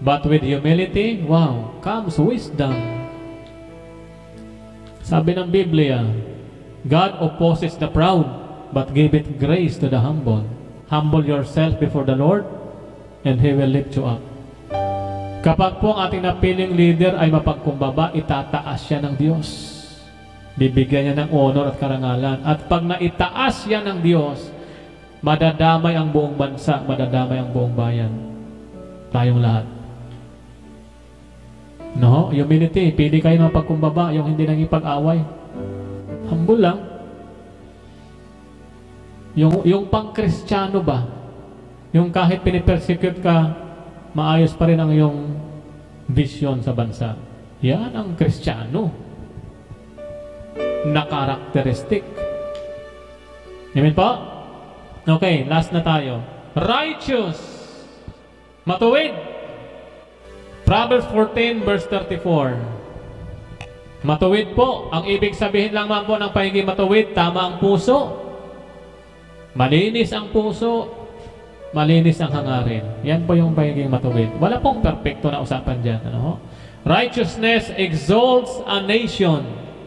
But with humility, wow, comes wisdom. Sabi ng Biblia, God opposes the proud, but giveth grace to the humble. Humble yourself before the Lord, and He will lift you up. Kapag po ang ating napiling leader ay mapagkumbaba, itataas siya ng Diyos. Bibigyan niya ng honor at karangalan. At pag naitaas yan ng Diyos, madadamay ang buong bansa, madadamay ang buong bayan. Tayong lahat. No? Humility. Pili kayo mapagkumbaba, yung hindi nang ipag-away. Humble lang. Yung pang-Kristiyano ba? Yung kahit pinipersecute ka, maayos pa rin ang iyong vision sa bansa. Yan ang Kristiyano na karakteristik. Amen po? Okay, last na tayo. Righteous. Matuwid. Proverbs 14 verse 34. Matuwid po. Ang ibig sabihin lang po ng pagiging matuwid, tama ang puso. Malinis ang puso. Malinis ang hangarin. Yan po yung pagiging matuwid. Wala pong perfecto na usapan dyan. Ano? Righteousness exalts a nation.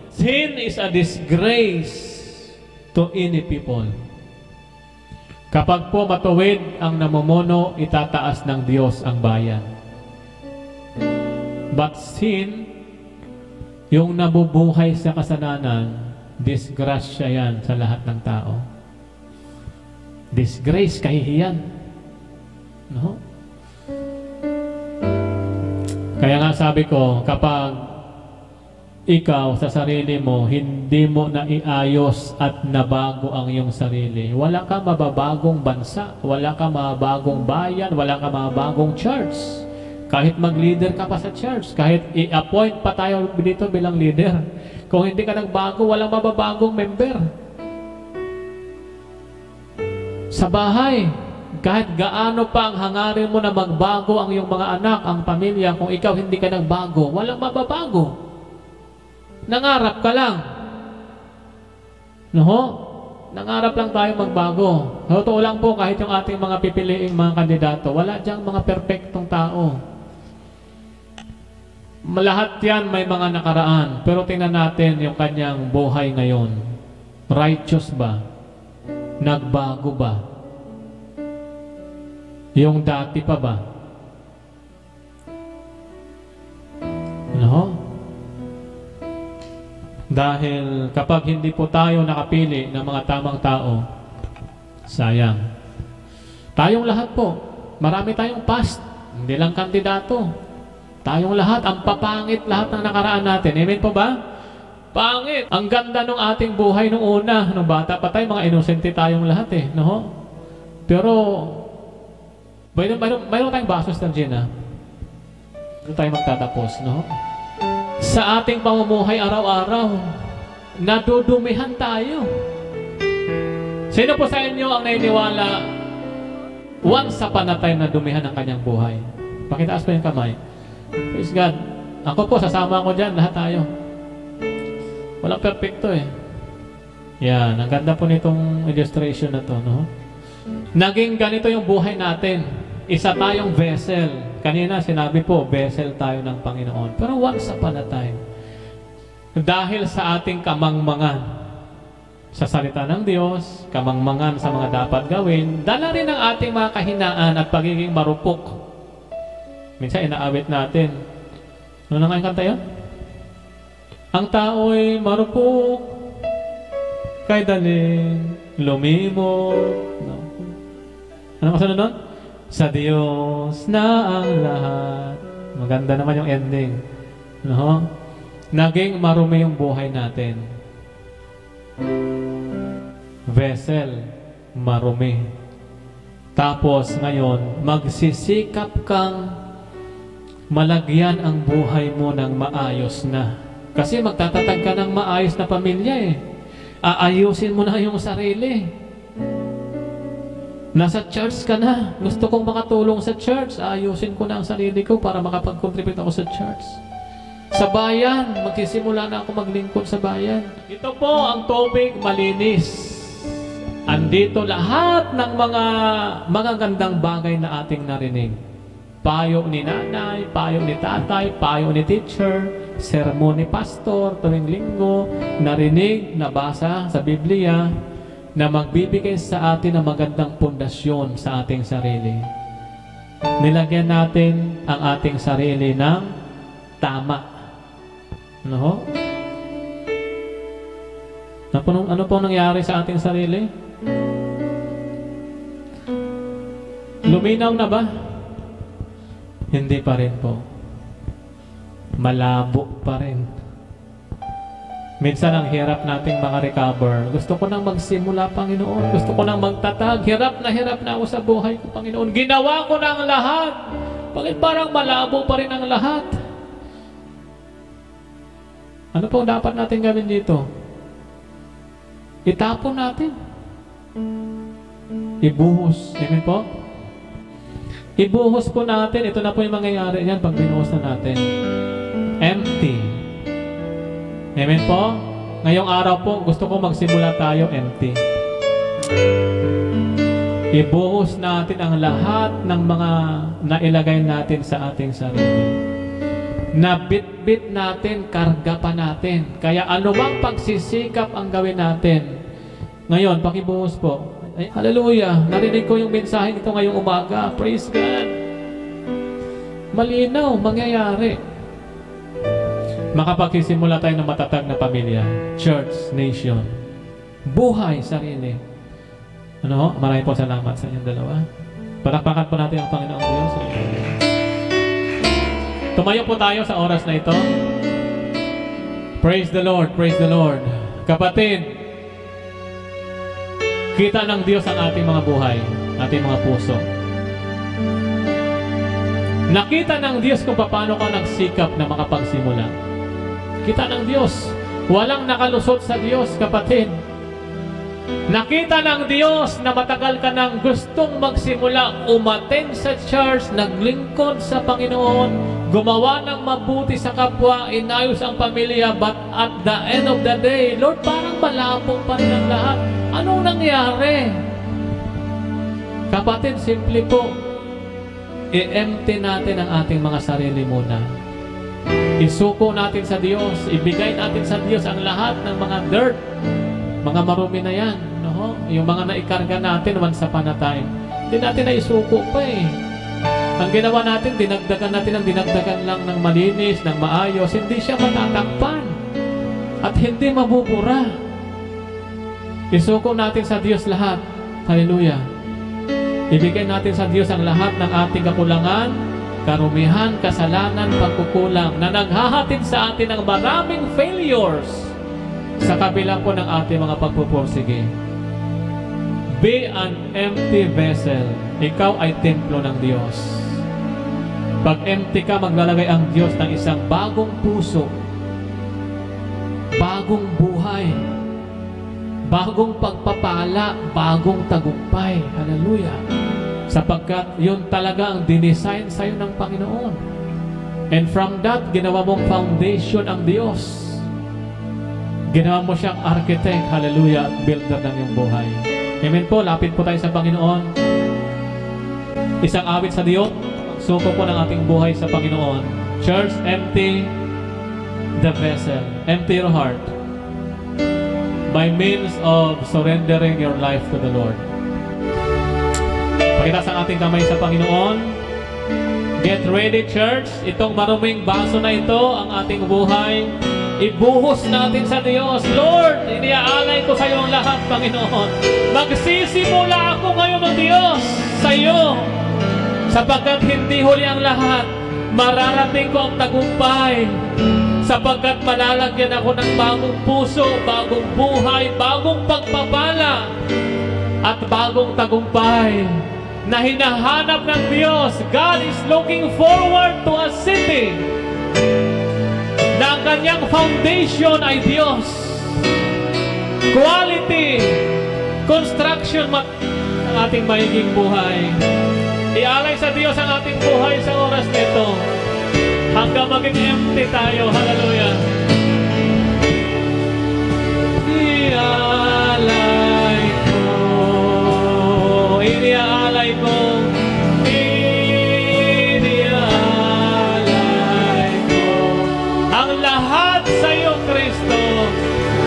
Sin is a disgrace to any people. Kapag po matuwid ang namumuno, itataas ng Diyos ang bayan. But sin, yung nabubuhay sa kasalanan, disgrasya yan sa lahat ng tao. Disgrace, kahihiyan. No? Kaya nga sabi ko, kapag ikaw sa sarili mo, hindi mo na iayos at nabago ang iyong sarili, wala ka mababagong bansa, wala ka mababagong bayan, wala ka mababagong church. Kahit mag-leader ka pa sa church, kahit i-appoint pa tayo dito bilang leader, kung hindi ka nagbago, walang mababagong member. Sa bahay, kahit gaano pa ang hangarin mo na magbago ang iyong mga anak, ang pamilya, kung ikaw hindi ka nagbago, walang mababago. Nangarap ka lang. No? Nangarap lang tayo magbago. Totoo lang po, kahit yung ating mga pipiliing mga kandidato, wala diyang mga perpektong tao. Lahat yan may mga nakaraan. Pero tingnan natin yung kanyang buhay ngayon. Righteous ba? Nagbago ba? Yung dati pa ba? No? Dahil kapag hindi po tayo nakapili ng mga tamang tao, sayang. Tayong lahat po, marami tayong past, hindi lang kandidato. Tayong lahat, ang papangit lahat ng nakaraan natin. Amen po ba? Pangit! Ang ganda ng ating buhay nung una. Nung bata pa tayo, mga inosente tayong lahat eh. No? Pero, mayroon tayong basos ng gin ha. Doon tayo magtatapos, no? Sa ating pamumuhay araw-araw, nadudumihan tayo. Sino po sa inyo ang naniniwala once upon a time na dumihan ang kanyang buhay? Pakitaas po yung kamay. Praise God. Ako po, sasama ako dyan, lahat tayo. Walang perfecto eh. Yan, ang ganda po nitong illustration na to, no? Naging ganito yung buhay natin. Isa tayong vessel. Kanina sinabi po, vessel tayo ng Panginoon. Pero once upon a time, dahil sa ating kamangmangan sa salita ng Diyos, kamangmangan sa mga dapat gawin, dala rin ang ating mga kahinaan at pagiging marupok. Minsan inaawit natin. Ano na nga yung kanta yun? Ang tao'y marupok, kay daling lumimot. No. Ano kasunod nun? Sa Diyos na ang lahat. Maganda naman yung ending. No? Naging marumi yung buhay natin. Vessel, marumi. Tapos ngayon, magsisikap kang malagyan ang buhay mo ng maayos na. Kasi magtatatag ka ng maayos na pamilya eh. Aayusin mo na yung sarili. Nasa church ka na. Gusto kong makatulong sa church. Ayusin ko na ang sarili ko para makapag-contribute ako sa church. Sa bayan, magsisimula na ako maglingkod sa bayan. Ito po ang tubig malinis. Andito lahat ng mga gandang bagay na ating narinig. Payo ni nanay, payo ni tatay, payo ni teacher, sermon ni pastor tuwing linggo, narinig, nabasa sa Biblia, na magbibigay sa atin ng magandang pundasyon sa ating sarili. Nilagyan natin ang ating sarili ng tama. Ano? Ano po nangyari sa ating sarili? Luminaw na ba? Hindi pa rin po. Malabo pa rin. Minsan ang hirap nating recover. Gusto ko nang magsimula, Panginoon. Gusto ko nang magtatag. Hirap na ako sa buhay ko, Panginoon. Ginawa ko na ang lahat. Bakit parang malabo pa rin ang lahat? Ano pong dapat natin gawin dito? Itapon natin. Ibuhos. Amen po? Ibuhos po natin. Ito na po yung mangyayari yan pag binuhos na natin. Empty. Amen po? Ngayong araw po, gusto ko magsimula tayo empty. Ibuhos natin ang lahat ng mga nailagay natin sa ating sarili. Nabitbit natin, karga pa natin. Kaya anumang pagsisikap ang gawin natin. Ngayon, pakibuhos po. Ay, hallelujah! Narinig ko yung mensahe nito ngayong umaga. Praise God! Malinaw, mangyayari. Makapagsisimula tayo ng matatag na pamilya, church, nation, buhay, sarili. Ano? Maraming po salamat sa inyong dalawa. Palakpakan po natin ang Panginoong Diyos. Tumayo po tayo sa oras na ito. Praise the Lord, praise the Lord. Kapatid, kita ng Diyos ang ating mga buhay, ating mga puso. Nakita ng Diyos kung paano ka nagsikap na makapagsimula. Kita ng Diyos. Walang nakalusot sa Diyos, kapatid. Nakita ng Diyos na matagal ka nang gustong magsimula, umattend sa church, naglingkod sa Panginoon, gumawa ng mabuti sa kapwa, inayos ang pamilya, but at the end of the day, Lord, parang malabong pa rin ang lahat. Anong nangyari? Kapatid, simple po, i-empty natin ang ating mga sarili muna. Isuko natin sa Diyos, ibigay natin sa Diyos ang lahat ng mga dirt, mga marumi na yan, no? Yung mga naikarga natin once upon a time, hindi natin na isuko pa eh. Ang ginawa natin, dinagdagan lang ng malinis, ng maayos, hindi siya matatakpan at hindi mabubura. Isuko natin sa Diyos lahat. Hallelujah. Ibigay natin sa Diyos ang lahat ng ating kakulangan, karumihan, kasalanan, pagkukulang na naghahatid sa atin ng maraming failures sa kabila po ng ating mga pagpupursige. Be an empty vessel. Ikaw ay templo ng Diyos. Pag empty ka, maglalagay ang Diyos ng isang bagong puso, bagong buhay, bagong pagpapala, bagong tagumpay. Hallelujah. Sapagkat yun talaga ang dinesign sa'yo ng Panginoon. And from that, ginawa mong foundation ang Diyos. Ginawa mo siyang architect, hallelujah, at builder ng iyong buhay. Amen po, lapit po tayo sa Panginoon. Isang awit sa Diyos, suko po ng ating buhay sa Panginoon. Church, empty the vessel. Empty your heart by means of surrendering your life to the Lord. Pakitaas ang ating kamay sa Panginoon. Get ready, church. Itong maruming baso na ito, ang ating buhay, ibuhos natin sa Diyos. Lord, iniaalay ko sa iyo ang lahat, Panginoon. Magsisimula ako ngayon ng Diyos sa iyo, sapagkat hindi huli ang lahat. Mararating ko ang tagumpay, sapagkat malalagyan ako ng bagong puso, bagong buhay, bagong pagpapala, at bagong tagumpay na hinahanap ng Diyos. God is looking forward to a city na ang kanyang foundation ay Diyos. Quality construction ang ating magiging buhay. Ialay sa Diyos ang ating buhay sa oras nito hanggang maging empty tayo. Hallelujah. Ialay ko, iniaalay ko, iniaalay ko ang lahat sa iyo, Kristo.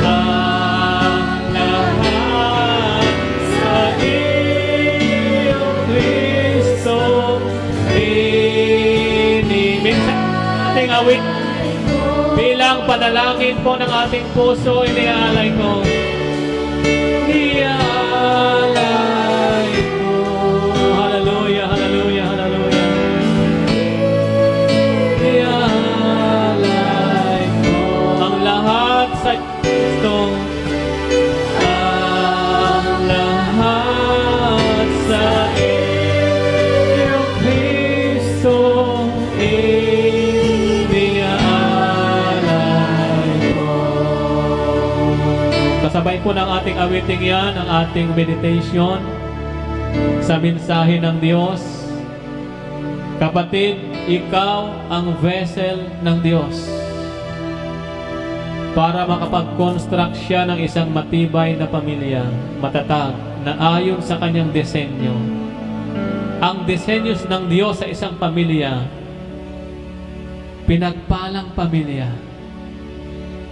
Ang lahat sa iyo, Kristo. Minsan ating awit bilang panalangin po ng ating puso, iniaalay ko. Iaalay ko. Hallelujah, hallelujah, hallelujah. Iaalay ko ang lahat sa Kristo. Ang lahat sa iyo, Kristo. Kasabay po ng ating awiting yan, ang ating meditation sa mensahe ng Diyos. Kapatid, ikaw ang vessel ng Diyos para makapag-construct siya ng isang matibay na pamilya, matatag na ayon sa kanyang disenyo. Ang disenyo ng Diyos sa isang pamilya, pinagpalang pamilya,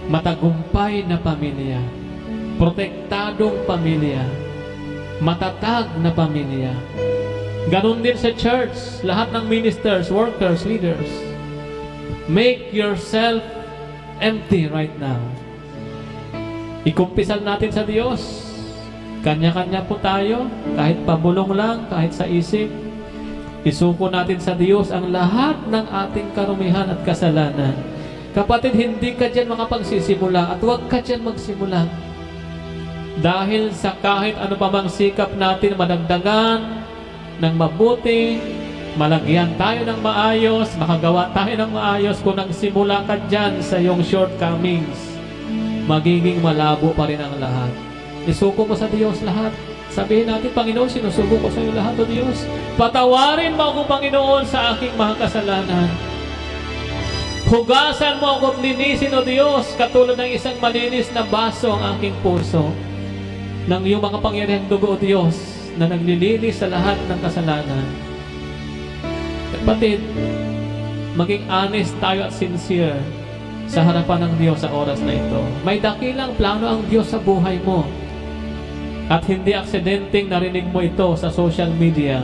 matagumpay na pamilya, protektadong pamilya, matatag na pamilya. Ganon din sa church, lahat ng ministers, workers, leaders. Make yourself empty right now. Ikumpisal natin sa Diyos. Kanya-kanya po tayo, kahit pabulong lang, kahit sa isip. Isuko natin sa Diyos ang lahat ng ating karumihan at kasalanan. Kapatid, hindi ka dyan makapagsisimula at huwag ka dyan magsimula. Dahil sa kahit ano pa mang sikap natin, madagdagan ng mabuti, malagyan tayo ng maayos, makagawa tayo ng maayos. Kung nagsimula ka dyan sa iyong shortcomings, magiging malabo pa rin ang lahat. Isuko mo sa Diyos lahat. Sabihin natin, Panginoon, sinusugo ko sa iyo lahat, O Diyos. Patawarin mo ako, Panginoon, sa aking mga kasalanan. Hugasan mo ako, linisin, O Diyos, katulad ng isang malinis na baso ang aking puso. Ng iyong mga pangyarihang dugo, O Diyos, na naglilinis sa lahat ng kasalanan. Kapatid, maging honest tayo at sincere sa harapan ng Diyos sa oras na ito. May dakilang plano ang Diyos sa buhay mo. At hindi aksidenteng narinig mo ito sa social media,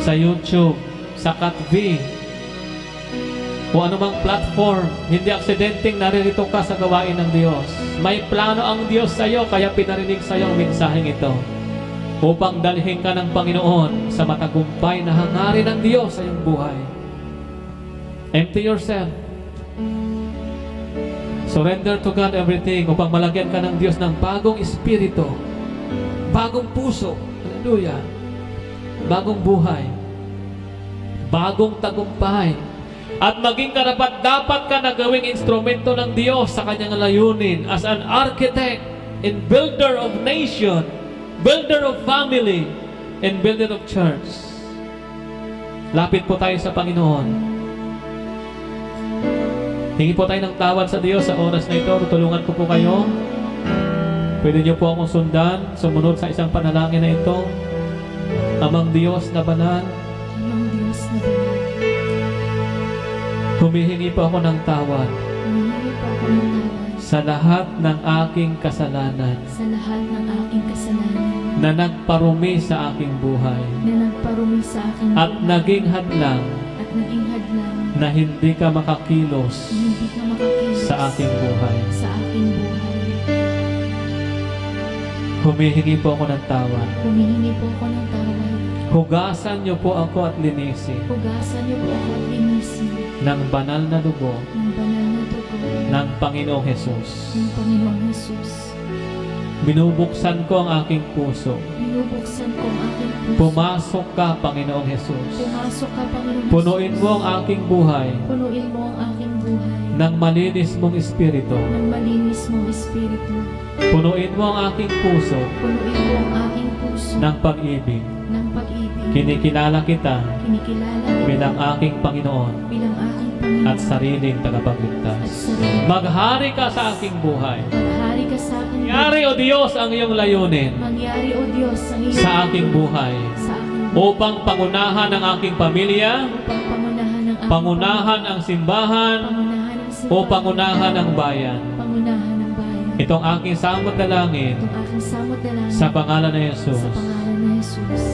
sa YouTube, sa CatV, o anumang platform. Hindi aksidenteng naririto ka sa gawain ng Diyos. May plano ang Diyos sa iyo, kaya pinarinig sa iyo ang mensaheng ito, upang dalhin ka ng Panginoon sa matagumpay na hangarin ng Diyos sa iyong buhay. Empty yourself. Surrender to God everything upang malagyan ka ng Diyos ng bagong espiritu, bagong puso, hallelujah, bagong buhay, bagong tagumpay, at maging karapat-dapat ka na gawing instrumento ng Diyos sa kanyang layunin as an architect and builder of nation, builder of family, and builder of church. Lapit po tayo sa Panginoon. Hingi po tayo ng tawad sa Diyos sa oras na ito. Tutulungan ko po kayo. Pwede niyo po akong sundan, sumunod sa isang panalangin na ito. Amang Diyos na banal, Amang Diyos na banal, humihingi po ako ng tawad humihingi po ako ng tawad sa lahat ng aking kasalanan sa lahat ng aking kasalanan na nagparumi sa aking buhay na nagparumi sa aking at buhay naging hadlang at naging hadlang na hindi ka makakilos na hindi ka makakilos sa aking buhay. sa aking buhay. Humihingi po ako ng tawad. Humihingi po ako ng tawad. Hugasan niyo po ako at linisin Hugasan niyo po ako at linisin ng banal na dugo ng banal na dugo ng Panginoong Hesus. ng Panginoong Hesus. Binubuksan ko ang aking puso. Binubuksan ko ang aking puso. Pumasok ka, Panginoong Hesus. Pumasok ka, Panginoong Punuin Hesus. mo ang aking buhay Punuin mo ang aking buhay ng malinis mong espiritu. ng malinis mong espiritu. Punuin mo ang aking puso Punuin mo ang aking puso ng pag-ibig. ng pag-ibig. Kinikilala kita Kinikilala kita bilang aking Panginoon bilang aking Panginoon at sariling at tagapagligtas. sarili. Maghari ka sa aking buhay. Maghari ka sa aking Mangyari, O Diyos, ang iyong layunin Mangyari, O Diyos, ang iyong sa aking buhay sa aking buhay upang pangunahan ang aking pamilya, upang pangunahan ang aking pangunahan ang simbahan, pangunahan ang o simbahan, pangunahan ang bayan. pangunahan ng bayan. Itong aking samot dalangin Itong aking samot dalangin sa pangalan ng Jesus. sa pangalan ng Jesus.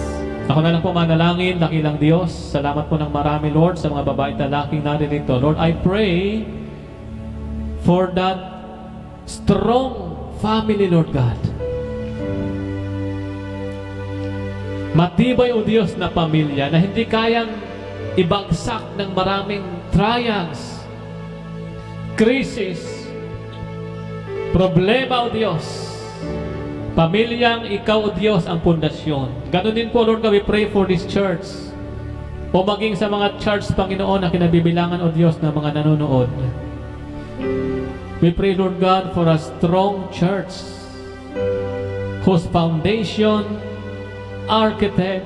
Ako na lang po manalangin, dakilang Diyos. Salamat po ng marami, Lord, sa mga babae at lalaking naririto. Lord, I pray for that strong family, Lord God. Matibay, O Diyos, na pamilya na hindi kayang ibagsak ng maraming trials, crisis, problema, O Diyos. Pamilyang ikaw, O Diyos, ang pundasyon. Ganon din po, Lord, we pray for this church. O maging sa mga church, Panginoon, na kinabibilangan, O Diyos, na mga nanonood. We pray, Lord God, for a strong church whose foundation, architect,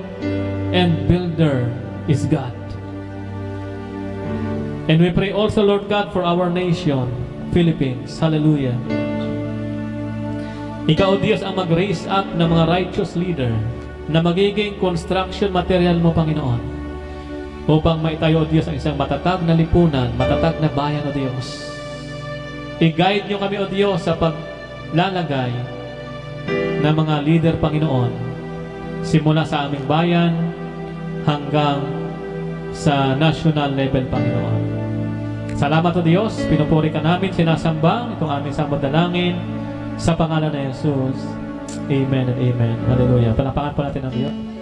and builder is God. And we pray also, Lord God, for our nation, Philippines. Hallelujah. Ikaw, O Diyos, ang mag-raise up ng mga righteous leader na magiging construction material mo, Panginoon, upang maitayo, O Diyos, ang isang matatag na lipunan, matatag na bayan, O Diyos. I-guide niyo kami, O Diyos, sa paglalagay ng mga leader, Panginoon, simula sa aming bayan hanggang sa national level, Panginoon. Salamat, O Diyos, pinupuri ka namin, sinasamba itong aming samudalangin sa pangalan ng Jesus. Amen and amen. Hallelujah. Palapakan po natin ang Diyos.